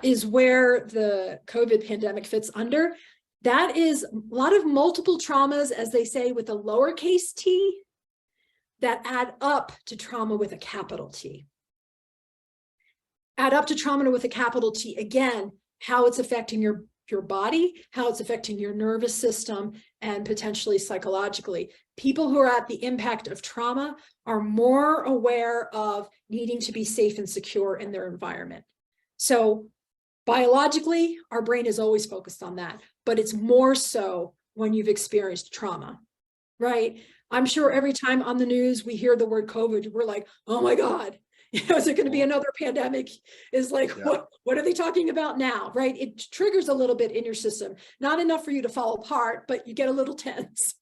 is where the COVID pandemic fits under. That is a lot of multiple traumas, as they say, with a lowercase t, that add up to trauma with a capital T. Add up to trauma with a capital T, again, how it's affecting your body, how it's affecting your nervous system, and potentially psychologically. People who are at the impact of trauma are more aware of needing to be safe and secure in their environment. So biologically, our brain is always focused on that, but it's more so when you've experienced trauma, right? I'm sure every time on the news we hear the word COVID, we're like, oh my God, Is it going to be another pandemic? Is like, Yeah. what are they talking about now, right? It triggers a little bit in your system, not enough for you to fall apart, but you get a little tense,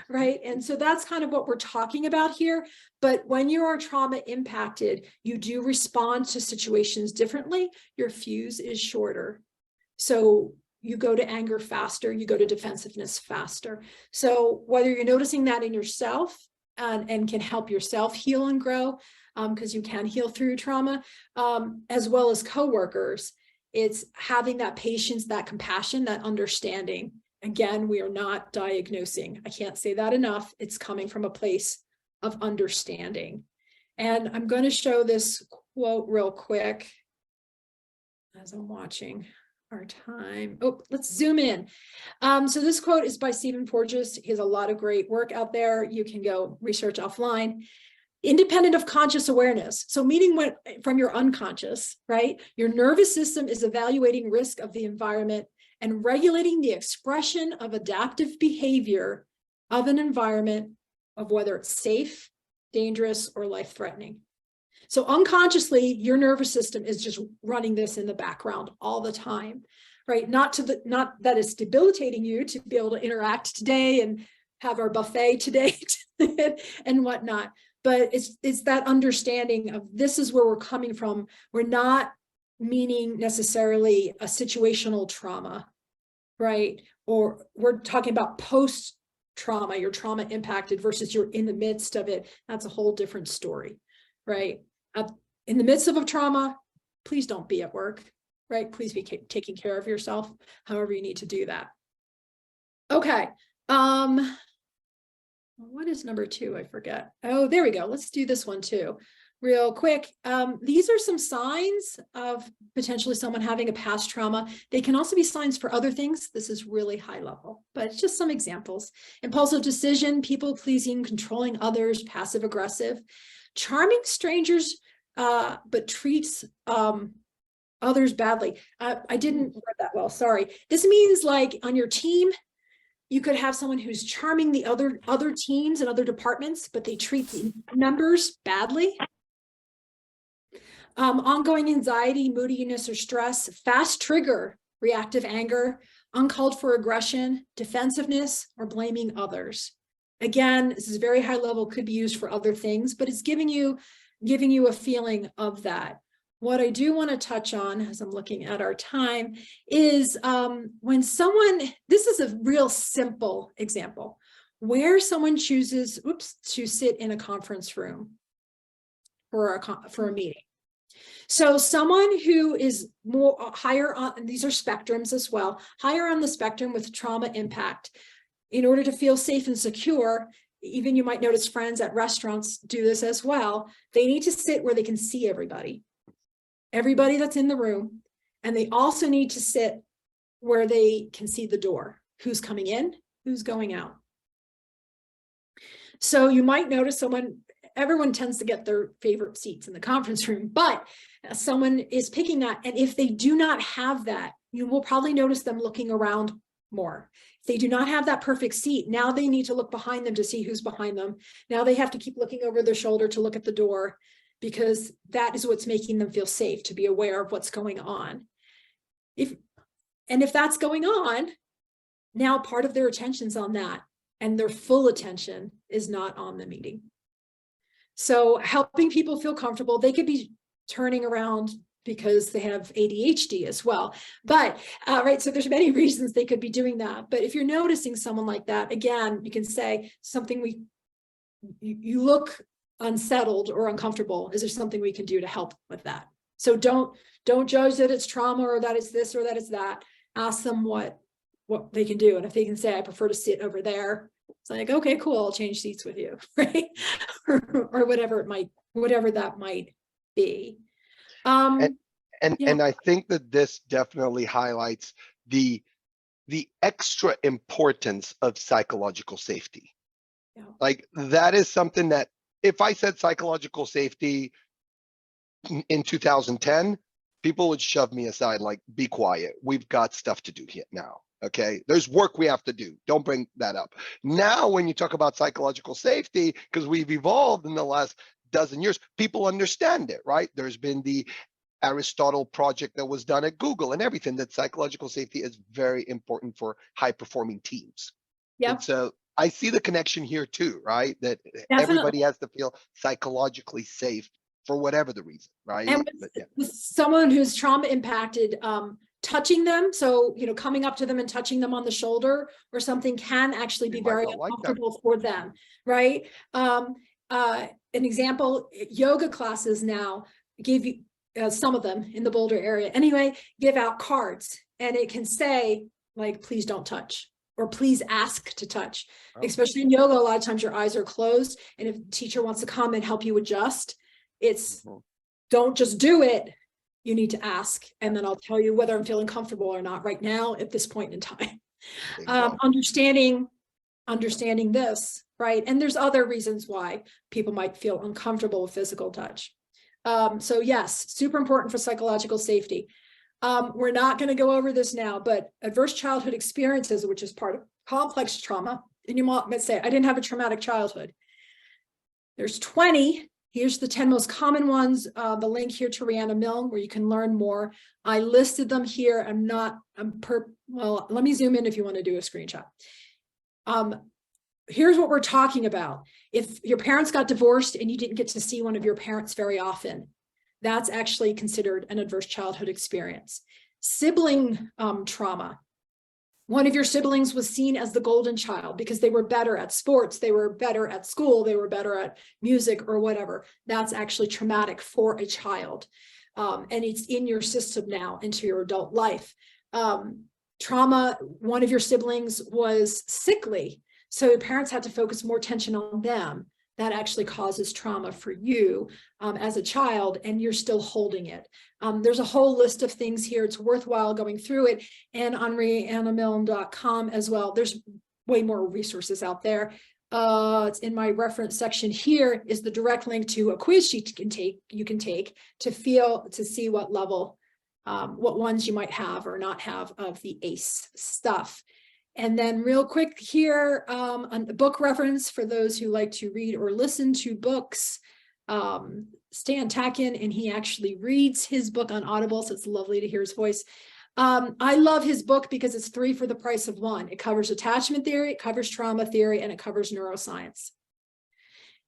right? And so that's kind of what we're talking about here. But when you are trauma impacted, you do respond to situations differently. Your fuse is shorter. So you go to anger faster, you go to defensiveness faster. So whether you're noticing that in yourself and can help yourself heal and grow, because you can heal through trauma, as well as coworkers, it's having that patience, that compassion, that understanding. Again, we are not diagnosing. I can't say that enough. It's coming from a place of understanding. And I'm going to show this quote real quick as I'm watching our time. Oh, let's zoom in. So this quote is by Stephen Porges. He has a lot of great work out there. You can go research offline. Independent of conscious awareness. So meaning what from your unconscious, right? Your nervous system is evaluating risk of the environment and regulating the expression of adaptive behavior of an environment of whether it's safe, dangerous, or life-threatening. So unconsciously, your nervous system is just running this in the background all the time, right? Not that it's debilitating you to be able to interact today and have our buffet today and whatnot. But it's that understanding of this is where we're coming from. We're not meaning necessarily a situational trauma, right? Or we're talking about post-trauma, your trauma impacted versus you're in the midst of it. That's a whole different story, right? In the midst of a trauma, please don't be at work, right? Please be taking care of yourself, however you need to do that. Okay. What is number 2? I forget. Oh, there we go. Let's do this one too, real quick. These are some signs of potentially someone having a past trauma. They can also be signs for other things. This is really high level, but it's just some examples. Impulsive decision, people pleasing, controlling others, passive aggressive, charming strangers, but treats others badly. I didn't read that well, sorry. This means like on your team, you could have someone who's charming the other teams and other departments, but they treat the members badly. Ongoing anxiety, moodiness, or stress, fast trigger, reactive anger, uncalled for aggression, defensiveness, or blaming others. Again, this is very high level, could be used for other things, but it's giving you a feeling of that. What I do want to touch on as I'm looking at our time is when someone, this is a real simple example, where someone chooses, to sit in a conference room for a meeting. So someone who is more higher on, and these are spectrums as well, higher on the spectrum with trauma impact, in order to feel safe and secure, even you might notice friends at restaurants do this as well, they need to sit where they can see everybody that's in the room. And they also need to sit where they can see the door, who's coming in, who's going out. So you might notice everyone tends to get their favorite seats in the conference room, but someone is picking that. And if they do not have that, you will probably notice them looking around more. If they do not have that perfect seat, now they need to look behind them to see who's behind them. Now they have to keep looking over their shoulder to look at the door, because that is what's making them feel safe, to be aware of what's going on. If that's going on, now part of their attention's on that, and their full attention is not on the meeting. So helping people feel comfortable, they could be turning around because they have ADHD as well. But, right, so there's many reasons they could be doing that. But if you're noticing someone like that, again, you can say something you look unsettled or uncomfortable. Is there something we can do to help with that? So don't judge that it's trauma or that it's this or that it's that. Ask them what they can do. And if they can say, I prefer to sit over there, it's like, okay, cool, I'll change seats with you, right? or whatever that might be. And I think that this definitely highlights the extra importance of psychological safety. Yeah. Like that is something that if I said psychological safety in 2010, people would shove me aside, like, be quiet. We've got stuff to do here now. Okay, there's work we have to do. Don't bring that up. Now, when you talk about psychological safety, because we've evolved in the last dozen years, people understand it, right? There's been the Aristotle project that was done at Google and everything, that psychological safety is very important for high performing teams. Yep. And so I see the connection here too, right? That Definitely. everybody has to feel psychologically safe for whatever the reason, right? And with someone who's trauma impacted, touching them, so coming up to them and touching them on the shoulder or something can actually be very uncomfortable for them, right? An example, yoga classes now give you, some of them in the Boulder area anyway, give out cards, and it can say like, please don't touch, or please ask to touch. Especially in yoga, a lot of times your eyes are closed, and if the teacher wants to come and help you adjust, it's don't just do it, you need to ask, and then I'll tell you whether I'm feeling comfortable or not right now at this point in time. Understanding this, right? And there's other reasons why people might feel uncomfortable with physical touch. So yes, super important for psychological safety. We're not going to go over this now, but adverse childhood experiences, which is part of complex trauma, and you might say, I didn't have a traumatic childhood. There's 20. Here's the 10 most common ones. The link here to Rhiannon Milne, where you can learn more. I listed them here. Well, let me zoom in if you want to do a screenshot. Here's what we're talking about. If your parents got divorced and you didn't get to see one of your parents very often, that's actually considered an adverse childhood experience. Sibling trauma. One of your siblings was seen as the golden child because they were better at sports, they were better at school, they were better at music or whatever. That's actually traumatic for a child. And it's in your system now into your adult life. Trauma, one of your siblings was sickly, so your parents had to focus more attention on them. That actually causes trauma for you as a child, and you're still holding it. There's a whole list of things here. It's worthwhile going through it, and on rhiannonmilne.com as well. There's way more resources out there. It's in my reference section. Here is the direct link to a quiz sheet you can take to see what level, what ones you might have or not have of the ACE stuff. And then real quick here, a book reference for those who like to read or listen to books. Stan Takin, and he actually reads his book on Audible, so it's lovely to hear his voice. I love his book because it's 3 for the price of 1. It covers attachment theory, it covers trauma theory, and it covers neuroscience.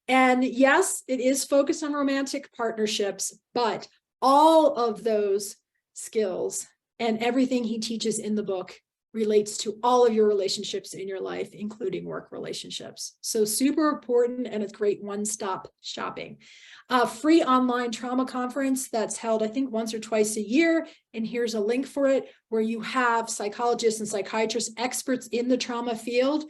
And yes, it is focused on romantic partnerships, but all of those skills and everything he teaches in the book relates to all of your relationships in your life, including work relationships. So super important, and it's great one-stop shopping. Free online trauma conference that's held, I think, once or twice a year. And here's a link for it, where you have psychologists and psychiatrists, experts in the trauma field,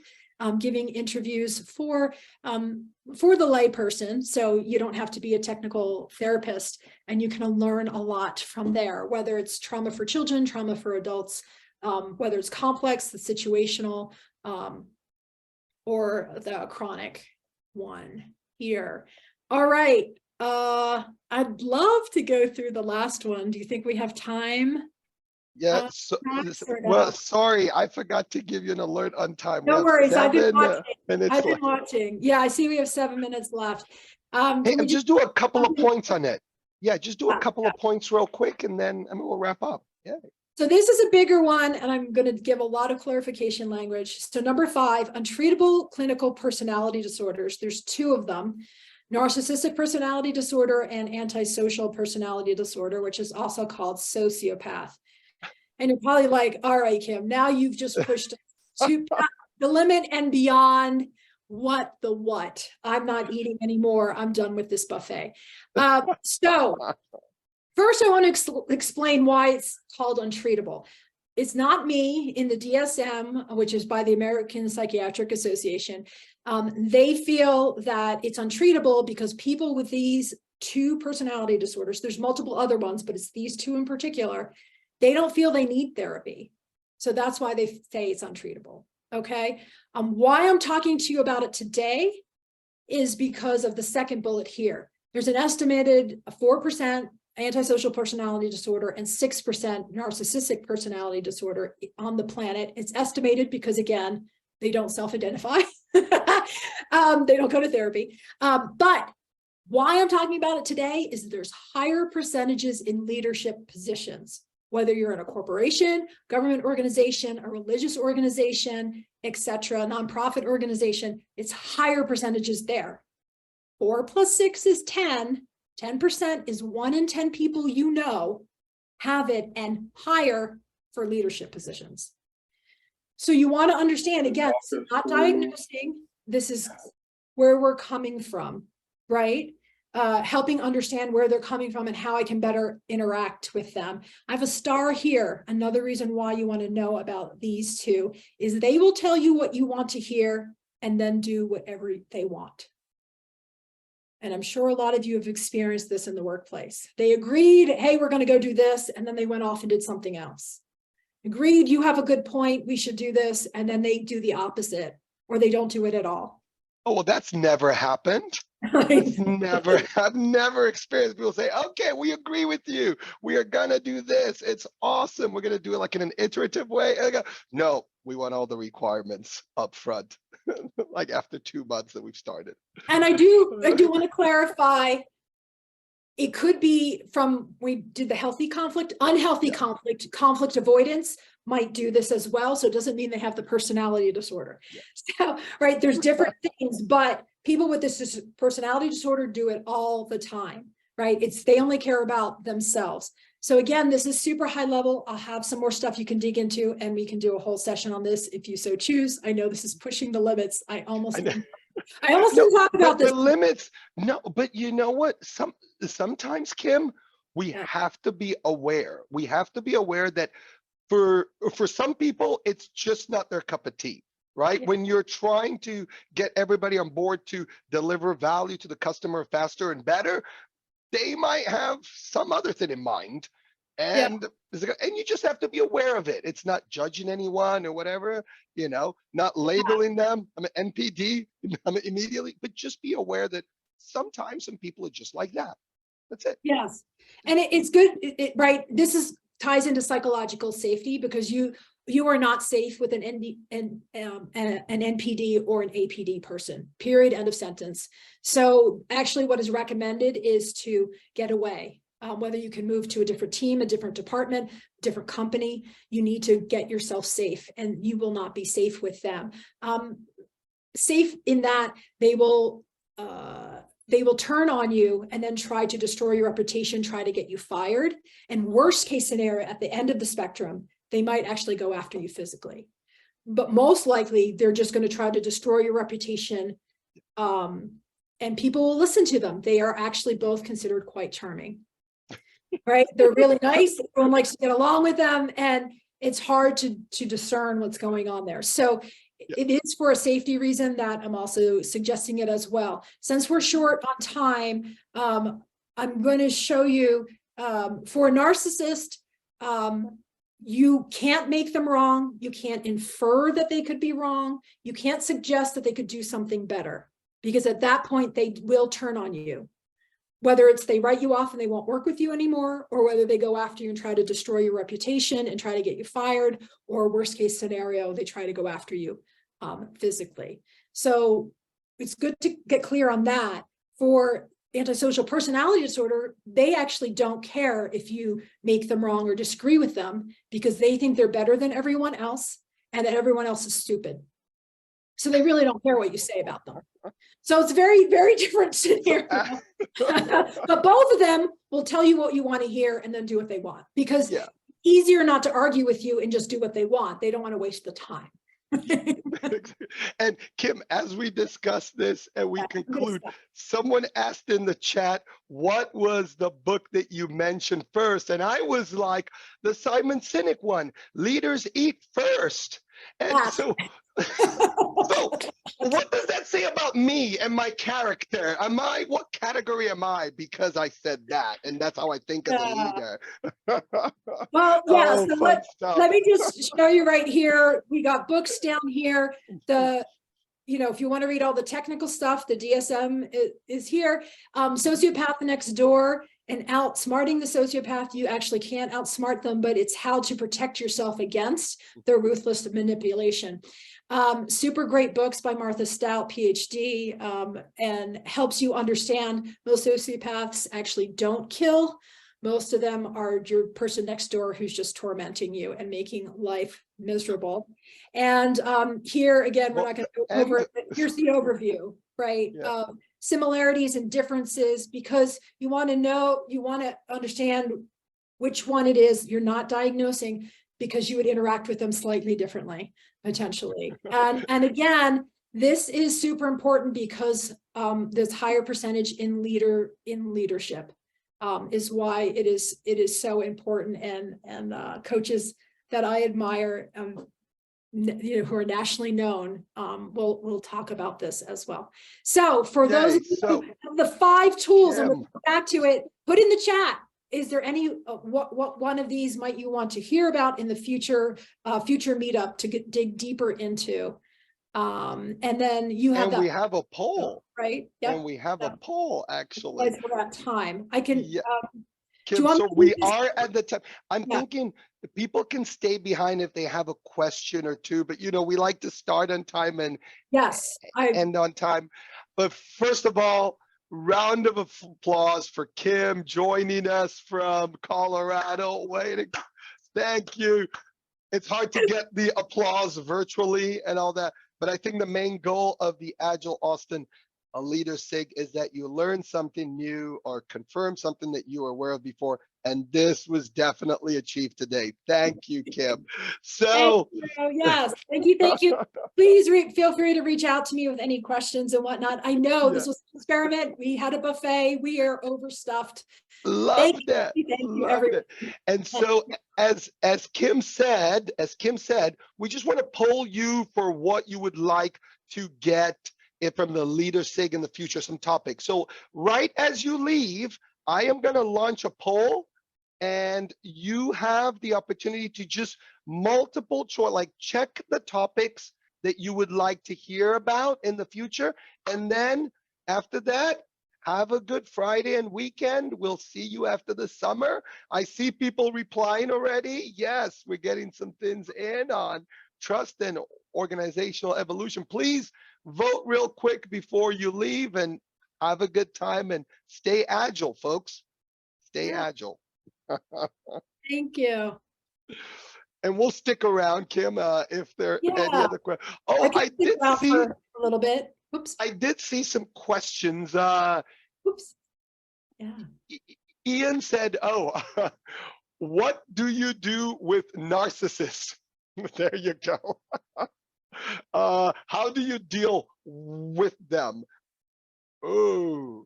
giving interviews for the layperson. So you don't have to be a technical therapist, and you can learn a lot from there, whether it's trauma for children, trauma for adults, whether it's complex, the situational, or the chronic one here. All right. I'd love to go through the last one. Do you think we have time? Yeah. Well, sorry, I forgot to give you an alert on time. No worries. I've been watching. Yeah, I see we have 7 minutes left. Hey, and just do a couple of points on it. Yeah, just do a couple of points real quick, and then we'll wrap up. Yeah. So this is a bigger one, and I'm going to give a lot of clarification language. So number 5, untreatable clinical personality disorders. There's 2 of them: narcissistic personality disorder and antisocial personality disorder, which is also called sociopath. And you're probably like, all right, Kim, now you've just pushed to the limit and beyond. What? I'm not eating anymore. I'm done with this buffet. So first, I want to explain why it's called untreatable. It's not me. In the DSM, which is by the American Psychiatric Association, they feel that it's untreatable because people with these 2 personality disorders, there's multiple other ones, but it's these 2 in particular, they don't feel they need therapy. So that's why they say it's untreatable. Okay. Why I'm talking to you about it today is because of the second bullet here. There's an estimated 4% antisocial personality disorder and 6% narcissistic personality disorder on the planet. It's estimated because, again, they don't self-identify. They don't go to therapy. But Why I'm talking about it today is that there's higher percentages in leadership positions, whether you're in a corporation, government organization, a religious organization, etc., nonprofit organization, it's higher percentages there. 4 plus 6 is 10. 10% is 1 in 10 people you know have it, and higher for leadership positions. So you want to understand, again, this is not diagnosing, this is where we're coming from, right? Helping understand where they're coming from and how I can better interact with them. I have a star here. Another reason why you want to know about these two is they will tell you what you want to hear and then do whatever they want. And I'm sure a lot of you have experienced this in the workplace. They agreed, hey, we're going to go do this, and then they went off and did something else. Agreed, you have a good point, we should do this, and then they do the opposite, or they don't do it at all. Oh, well, that's never happened. I've never experienced people say, okay, we agree with you. We are gonna do this. It's awesome. We're gonna do it like in an iterative way. And I go, no, we want all the requirements up front, like after 2 months that we've started. And I do want to clarify, it could be from, we did the healthy conflict, unhealthy conflict avoidance might do this as well. So it doesn't mean they have the personality disorder. So, right, there's different things, but people with this personality disorder do it all the time, right? They only care about themselves. So again, this is super high level. I'll have some more stuff you can dig into, and we can do a whole session on this if you so choose. I know this is pushing the limits. I almost didn't talk about this. The limits, no, but you know what? Sometimes, Kim, we have to be aware. We have to be aware that for some people, it's just not their cup of tea, right? Yeah. When you're trying to get everybody on board to deliver value to the customer faster and better, they might have some other thing in mind. And you just have to be aware of it. It's not judging anyone or whatever, you know, not labeling them. I'm an NPD immediately, but just be aware that sometimes some people are just like that. That's it. Yes. And it's good, right? This ties into psychological safety, because you are not safe with an NPD or an APD person, period, end of sentence. So actually what is recommended is to get away. Whether you can move to a different team, a different department, different company, you need to get yourself safe, and you will not be safe with them. Safe in that they will turn on you and then try to destroy your reputation, try to get you fired. And worst case scenario, at the end of the spectrum, they might actually go after you physically. But most likely, they're just going to try to destroy your reputation, and people will listen to them. They are actually both considered quite charming. Right? They're really nice. Everyone likes to get along with them, and it's hard to discern what's going on there. So it is for a safety reason that I'm also suggesting it as well. Since we're short on time, I'm going to show you, for a narcissist, you can't make them wrong. You can't infer that they could be wrong. You can't suggest that they could do something better, because at that point they will turn on you. Whether it's they write you off and they won't work with you anymore, or whether they go after you and try to destroy your reputation and try to get you fired, or worst case scenario, they try to go after you physically. So it's good to get clear on that. For antisocial personality disorder, they actually don't care if you make them wrong or disagree with them, because they think they're better than everyone else and that everyone else is stupid. So they really don't care what you say about them. So it's very, very different scenario. But both of them will tell you what you want to hear and then do what they want, because it's easier not to argue with you and just do what they want. They don't want to waste the time. And Kim, as we discuss this and we conclude, someone asked in the chat, what was the book that you mentioned first? And I was like, the Simon Sinek one, Leaders Eat First. And so what does that say about me and my character? What category am I because I said that? And that's how I think of a leader. Well, yeah, so let me just show you right here. We got books down here. If you want to read all the technical stuff, the DSM is here. Sociopath Next Door and Outsmarting the Sociopath. You actually can't outsmart them, but it's how to protect yourself against their ruthless manipulation. Super great books by Martha Stout, PhD, and helps you understand most sociopaths actually don't kill. Most of them are your person next door who's just tormenting you and making life miserable. And here again, we're not going to go over it, but here's the overview, right? Yeah. Similarities and differences, because you want to know, you want to understand which one it is you're not diagnosing, because you would interact with them slightly differently, potentially. And again, this is super important because this higher percentage in leadership is why it is so important. And coaches that I admire, you know, who are nationally known, we'll talk about this as well. So for those of the 5 tools, I'm going to go back to it. Put in the chat. Is there any, what one of these might you want to hear about in the future meetup to dig deeper into? And then you have we have a poll, right? Yep. And we have a poll actually. As we're at time, I can. Yeah. Do you Kim, want so me to we do this? are at the time. I'm thinking the people can stay behind if they have a question or two, but you know, we like to start on time and Yes, end on time. But first of all, round of applause for Kim joining us from Colorado. Waiting. Thank you. It's hard to get the applause virtually and all that, but I think the main goal of the Agile Austin a Leader SIG is that you learn something new or confirm something that you were aware of before. And this was definitely achieved today. Thank you, Kim. So yes, thank you. Thank you. Please feel free to reach out to me with any questions and whatnot. I know this was an experiment. We had a buffet. We are overstuffed. Loved it. Thank you, Loved everyone. it. And so as Kim said, we just want to poll you for what you would like to get from the Leader SIG in the future, some topics. So right as you leave, I am going to launch a poll, and you have the opportunity to just multiple choice, like check the topics that you would like to hear about in the future. And then after that, have a good Friday and weekend. We'll see you after the summer. I see people replying already. Yes, we're getting some things in on trust and organizational evolution. Please vote real quick before you leave, and have a good time and stay agile, folks. Stay agile. Thank you. And we'll stick around, Kim, if there are any other questions. Oh, I did see for a little bit. Oops. I did see some questions. Oops. Yeah. Ian said, "Oh, what do you do with narcissists?" There you go. How do you deal with them? Oh,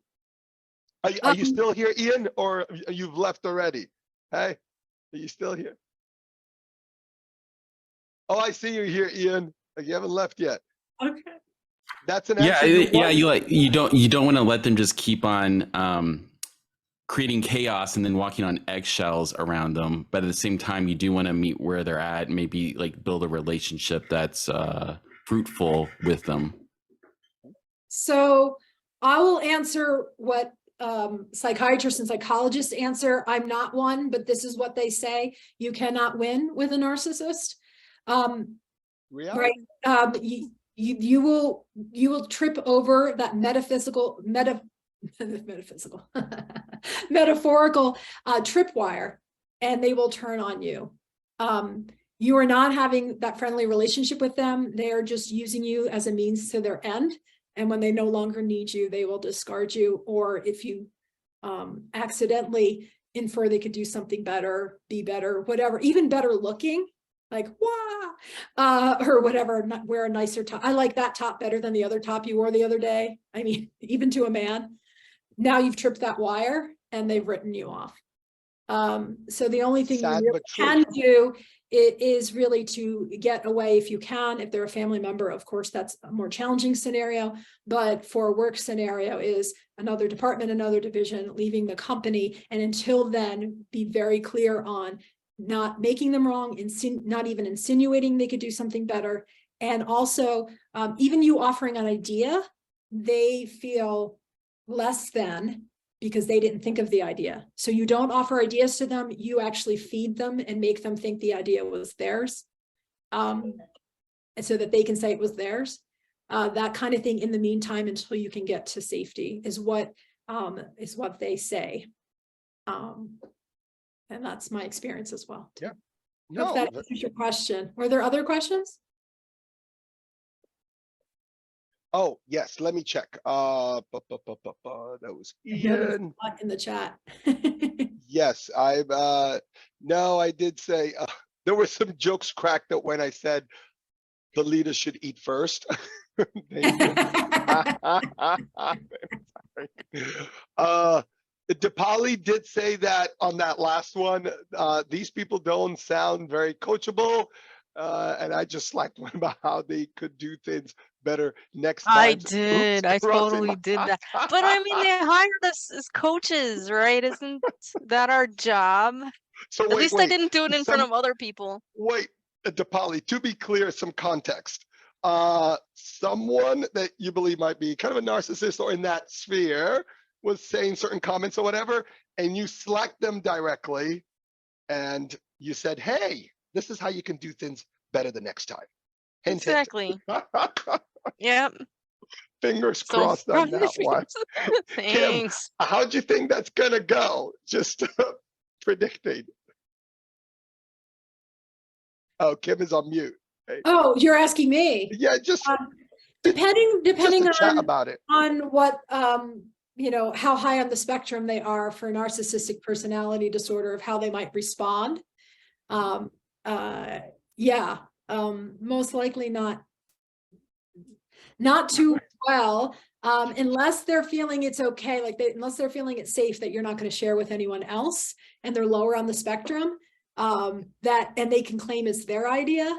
are you still here, Ian, or you've left already? Hey, are you still here? Oh, I see you here, Ian. You haven't left yet. Okay. That's an answer. You don't want to let them just keep on creating chaos and then walking on eggshells around them. But at the same time, you do want to meet where they're at, maybe like build a relationship that's fruitful with them. So I will answer what psychiatrists and psychologists answer. I'm not one, but this is what they say. You cannot win with a narcissist. Right? You will trip over that metaphorical tripwire, and they will turn on you. You are not having that friendly relationship with them. They are just using you as a means to their end. And when they no longer need you, they will discard you. Or if you accidentally infer they could do something better, be better, whatever, even better looking, like, wow, or whatever, wear a nicer top. I like that top better than the other top you wore the other day. I mean, even to a man. Now you've tripped that wire and they've written you off. So the only thing you really can do is really to get away if you can. If they're a family member, of course, that's a more challenging scenario. But for a work scenario is another department, another division, leaving the company. And until then, be very clear on not making them wrong, not even insinuating they could do something better. And also, even you offering an idea, they feel less than because they didn't think of the idea. So you don't offer ideas to them, you actually feed them and make them think the idea was theirs. And and so that they can say it was theirs. That kind of thing in the meantime until you can get to safety is what they say. And that's my experience as well. Yeah. Hope that answers your question. Were there other questions? Oh, yes, let me check. That was Ian. In the chat. Yes, no, I did say, there were some jokes cracked that when I said the leaders should eat first. Dipali did say that on that last one, these people don't sound very coachable. And I just like one about how they could do things better next time. I did. I totally did that. But I mean, they hired us as coaches, right? Isn't that our job? So At least I didn't do it in front of other people. Wait, Dipali, to be clear, some context. Someone that you believe might be kind of a narcissist or in that sphere was saying certain comments or whatever, and you slacked them directly and you said, hey, this is how you can do things better the next time. Hint, Exactly. hint. Yep. Fingers crossed on that one. Thanks. Kim, how'd you think that's gonna go? Just predicting. Oh, Kim is on mute. Hey. Oh, you're asking me? Yeah, just depending just chat on about it. On what you know, how high on the spectrum they are for narcissistic personality disorder, of how they might respond. Yeah, most likely not too well, unless they're feeling it's okay, like unless they're feeling it's safe that you're not going to share with anyone else, and they're lower on the spectrum, and they can claim it's their idea.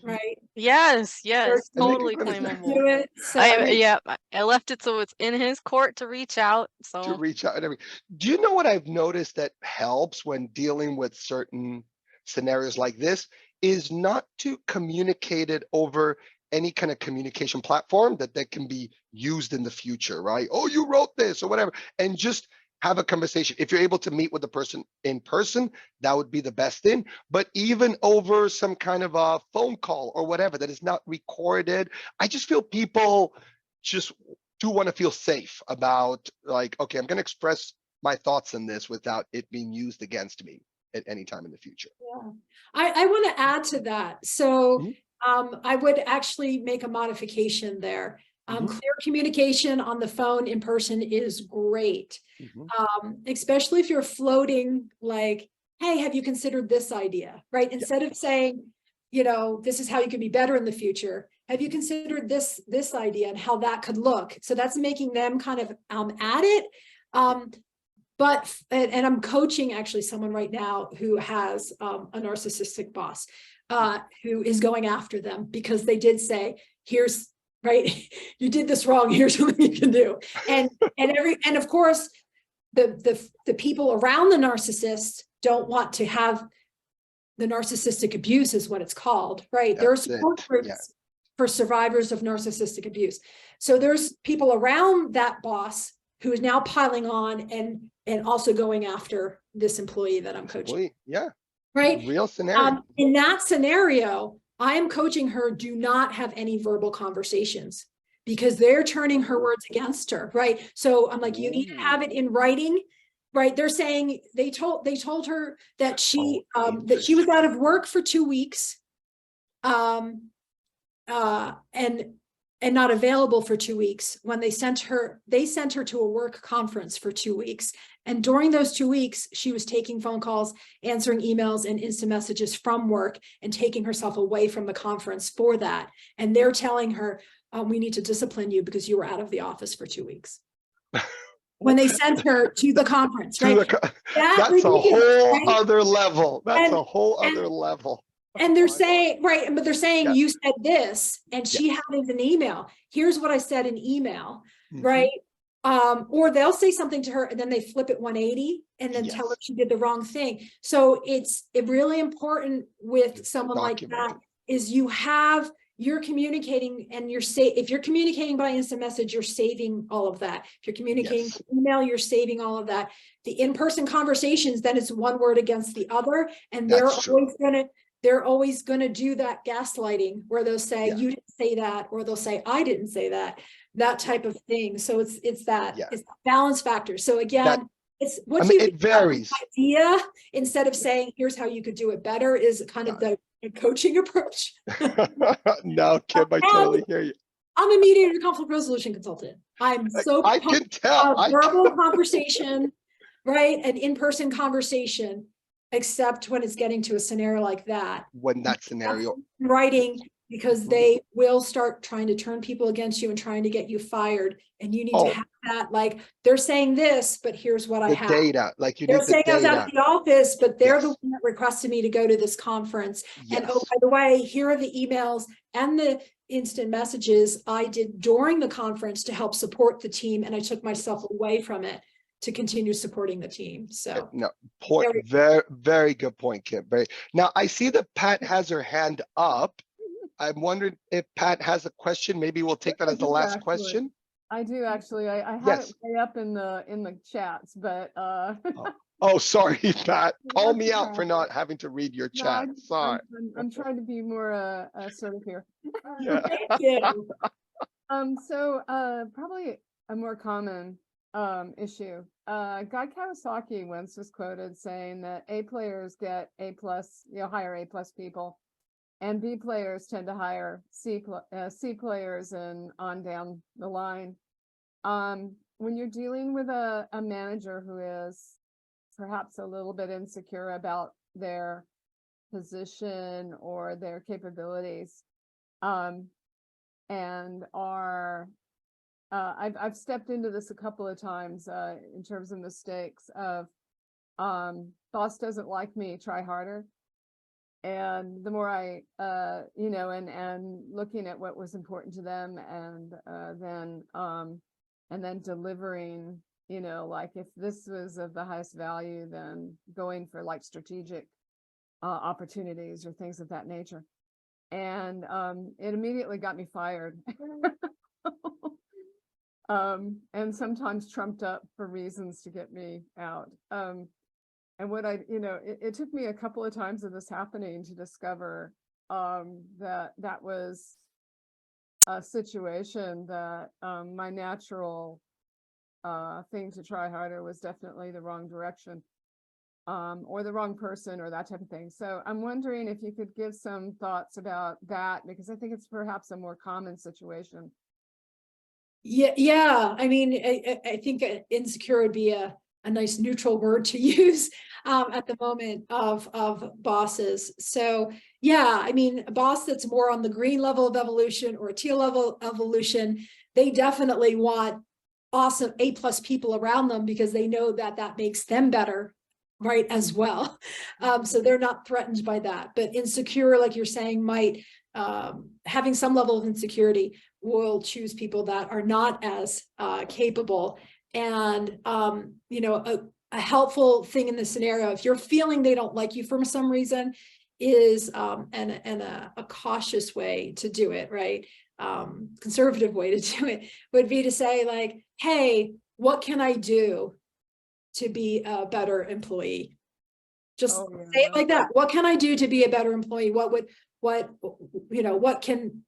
Right. Yes, yes, And totally they can claimable. So, Yeah, I left it so it's in his court to reach out. To So reach out and everything. Do you know what I've noticed that helps when dealing with certain scenarios like this is not to communicate it over any kind of communication platform that can be used in the future, right? Oh, you wrote this or whatever, and just have a conversation. If you're able to meet with the person in person, that would be the best thing. But even over some kind of a phone call or whatever that is not recorded, I just feel people just do want to feel safe about, like, okay, I'm going to express my thoughts on this without it being used against me at any time in the future. Yeah, I want to add to that. So I would actually make a modification there. Clear communication on the phone in person is great, especially if you're floating like, hey, have you considered this idea, right? Instead of saying, you know, this is how you can be better in the future. Have you considered this idea and how that could look? So that's making them kind of at it. But I'm coaching actually someone right now who has a narcissistic boss who is going after them because they did say, here's, right, you did this wrong, here's something you can do. And of course, the people around the narcissist don't want to have the narcissistic abuse, is what it's called, right? There are support groups for survivors of narcissistic abuse. So there's people around that boss who is now piling on and also going after this employee that I'm coaching. Yeah. Right. Real scenario. In that scenario, I am coaching her, do not have any verbal conversations because they're turning her words against her. Right. So I'm like, you need to have it in writing. Right. They're saying they told her that she was out of work for 2 weeks. And not available for 2 weeks when they sent her to a work conference for 2 weeks. And during those 2 weeks, she was taking phone calls, answering emails and instant messages from work and taking herself away from the conference for that. And they're telling her, we need to discipline you because you were out of the office for 2 weeks. When they sent her to the conference, right? That's a whole other level. That's a whole other level. And they're saying, right, but they're saying you said this, and she had it in an email. Here's what I said in email, right? Or they'll say something to her and then they flip it 180 and then tell her she did the wrong thing. So it's really important with someone like that is you're communicating and if you're communicating by instant message, you're saving all of that. If you're communicating by email, you're saving all of that. The in-person conversations, then it's one word against the other, and they're always going to they're always going to do that gaslighting where they'll say, Yeah. you didn't say that, or they'll say, I didn't say that, that type of thing. So it's that, Yeah. it's the balance factor. So again, it's what I do mean, you it think about this varies. idea, instead of saying, here's how you could do it better, is kind of the coaching approach. No, Kim, I totally hear you. I'm a mediator conflict resolution consultant. I'm so I pumped can tell. about verbal conversation, right? An in-person conversation, except when it's getting to a scenario like that. When that scenario, Writing, because they will start trying to turn people against you and trying to get you fired. And you need to have that, like, they're saying this, but here's what I the have. data, like you They're need the saying I was out data. at the office, but they're the Yes. one that requested me to go to this conference. And oh, Yes. by the way, here are the emails and the instant messages I did during the conference to help support the team. And I took myself away from it to continue supporting the team. So No, point, very, very good point, Kim. Very. Now, I see that Pat has her hand up. I'm wondering if Pat has a question. Maybe we'll take that as the last question. I do actually. I have Yes. it way up in the chats, but Oh, sorry, Pat. Call That's me out for okay. not having to read your no, chat. Sorry. I'm trying to be more assertive here. Yeah. thank you. So probably a more common issue. Guy Kawasaki once was quoted saying that A players get A+, hire A+ people, and B players tend to hire C players and on down the line. When you're dealing with a manager who is perhaps a little bit insecure about their position or their capabilities, and are I've stepped into this a couple of times in terms of mistakes of boss doesn't like me, try harder. And the more I, and looking at what was important to them, and then delivering, like if this was of the highest value, then going for like strategic opportunities or things of that nature. And it immediately got me fired. And sometimes trumped up for reasons to get me out. And what it took me a couple of times of this happening to discover that was a situation that my natural thing to try harder was definitely the wrong direction, or the wrong person, or that type of thing. So I'm wondering if you could give some thoughts about that, because I think it's perhaps a more common situation. Yeah. I mean, I think insecure would be a nice neutral word to use at the moment of bosses. So yeah, I mean, a boss that's more on the green level of evolution or a teal level evolution, they definitely want awesome A+ people around them, because they know that makes them better, right, as well. So they're not threatened by that. But insecure, like you're saying, might having some level of insecurity will choose people that are not as capable. And a helpful thing in this scenario, if you're feeling they don't like you for some reason, is a cautious way to do it, right? Conservative way to do it would be to say, like, hey, what can I do to be a better employee? Just say it like that. What can I do to be a better employee? What can,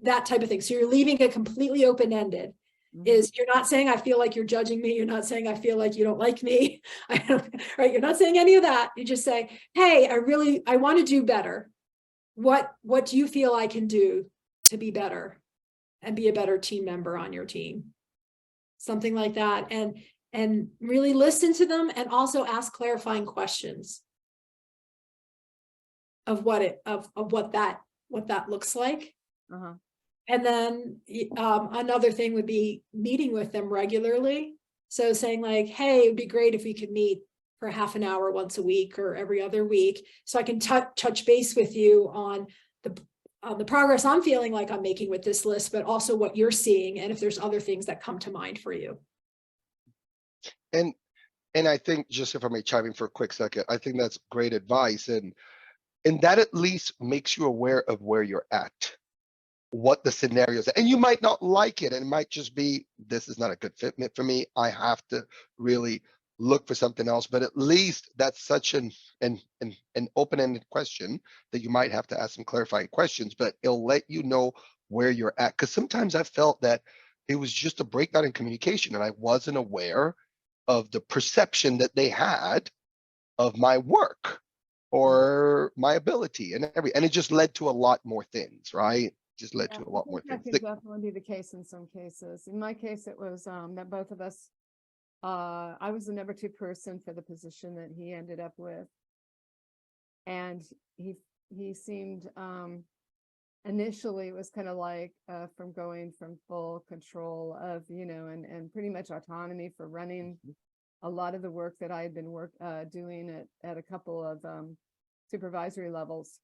that type of thing. So you're leaving it completely open-ended. Is you're not saying, I feel like you're judging me. You're not saying, I feel like you don't like me. Right? You're not saying any of that. You just say, hey, I want to do better. What do you feel I can do to be better and be a better team member on your team? Something like that. And really listen to them, and also ask clarifying questions of what that looks like. And then another thing would be meeting with them regularly. So saying, like, hey, it'd be great if we could meet for half an hour once a week or every other week, so I can touch base with you on the progress I'm feeling like I'm making with this list, but also what you're seeing, and if there's other things that come to mind for you. And I think, just if I may chime in for a quick second, I think that's great advice. And that at least makes you aware of where you're at, what the scenarios are. And you might not like it, and it might just be, this is not a good fit for me. I have to really look for something else. But at least that's such an open-ended question that you might have to ask some clarifying questions, but it'll let you know where you're at. Because sometimes I felt that it was just a breakdown in communication and I wasn't aware of the perception that they had of my work or my ability and and it just led to a lot more things, right? Just led to a lot more That things. could definitely be the case in some cases. In my case, it was that both of us, I was the number 2 person for the position that he ended up with. And he seemed, initially it was kind of like from going from full control of, and pretty much autonomy for running a lot of the work that I had been doing at a couple of supervisory levels,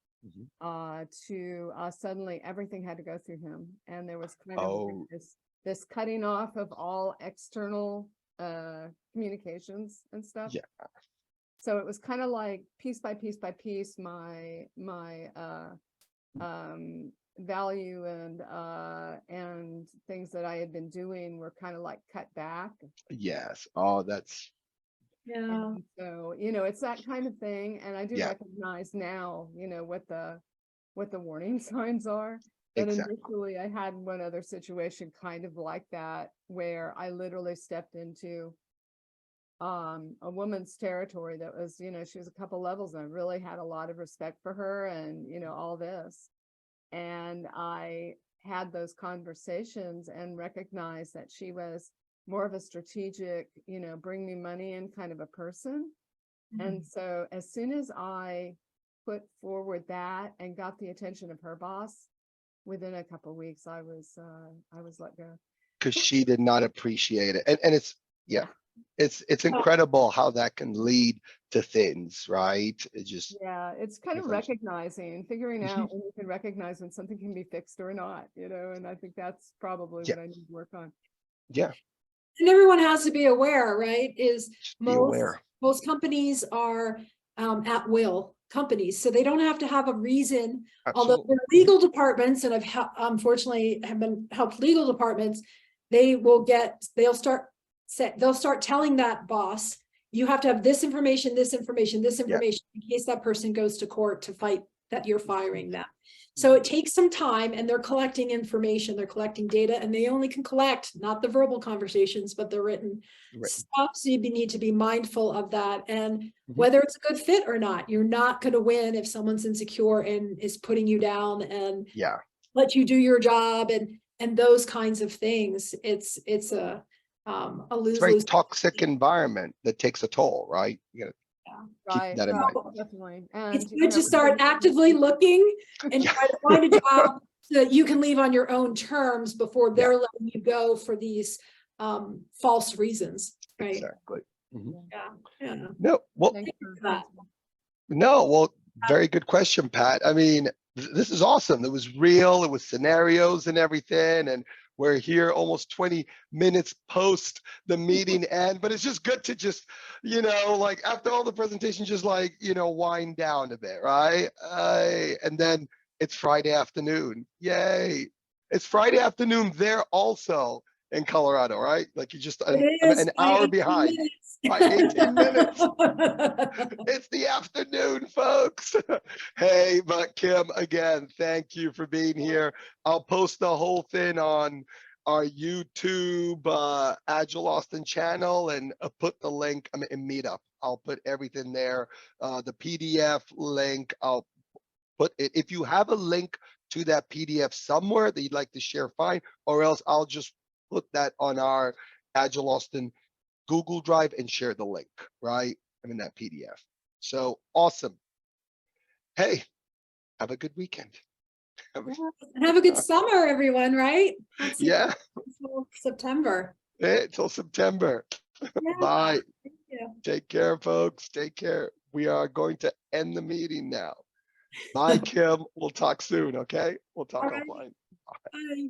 to suddenly everything had to go through him. And there was kind of like this cutting off of all external communications and stuff. Yeah. So it was kind of like piece by piece by piece, my value and things that I had been doing were kind of like cut back. Yes. Oh, that's Yeah. And so, it's that kind of thing. And I do Yeah. recognize now, what the warning signs are. But exactly. initially I had one other situation kind of like that, where I literally stepped into a woman's territory that was, she was a couple levels, and I really had a lot of respect for her and, all this. And I had those conversations and recognized that she was more of a strategic, bring me money in kind of a person. And so as soon as I put forward that and got the attention of her boss, within a couple of weeks, I was let go. Because she did not appreciate it. And it's, it's incredible how that can lead to things, right? It just, it's kind of recognizing, figuring out when you can recognize when something can be fixed or not, and I think that's probably what I need to work on. Yeah. And everyone has to be aware, right? Is Be aware. most companies are at will companies, so they don't have to have a reason. Absolutely. Although their legal departments, and I've unfortunately have been helped legal departments, they'll start telling that boss, you have to have this information, this information, this information, in case that person goes to court to fight that you're firing them. So it takes some time, and they're collecting information, they're collecting data, and they only can collect not the verbal conversations, but the written stuff. So you need to be mindful of that. And whether it's a good fit or not, you're not going to win if someone's insecure and is putting you down and let you do your job and those kinds of things. It's a lose-lose. It's a very toxic environment that takes a toll, right? You gotta keep that in mind. Definitely. And it's good to start actively looking and try to find a job so that you can leave on your own terms before they're letting you go for these false reasons, right? Exactly. Yeah. No, well, very good question, Pat. I mean, this is awesome. It was real. It was scenarios and everything, and we're here almost 20 minutes post the meeting end, but it's just good to just, like after all the presentation, just like, wind down a bit, right? And then it's Friday afternoon. Yay. It's Friday afternoon there also in Colorado, right? Like you just an hour behind by 18 minutes. It's the afternoon, folks. Hey, but Kim, again, thank you for being here. I'll post the whole thing on our YouTube Agile Austin channel and put the link in Meetup. I'll put everything there. The PDF link, I'll put it. If you have a link to that PDF somewhere that you'd like to share, fine, or else I'll just put that on our Agile Austin Google Drive and share the link, right? I'm in that PDF. So awesome. Hey, have a good weekend. And have a good summer, everyone, right? Yeah. Until September. Till September. Bye. Thank you. Take care, folks. Take care. We are going to end the meeting now. Bye, Kim. We'll talk soon, okay? We'll talk offline. Bye.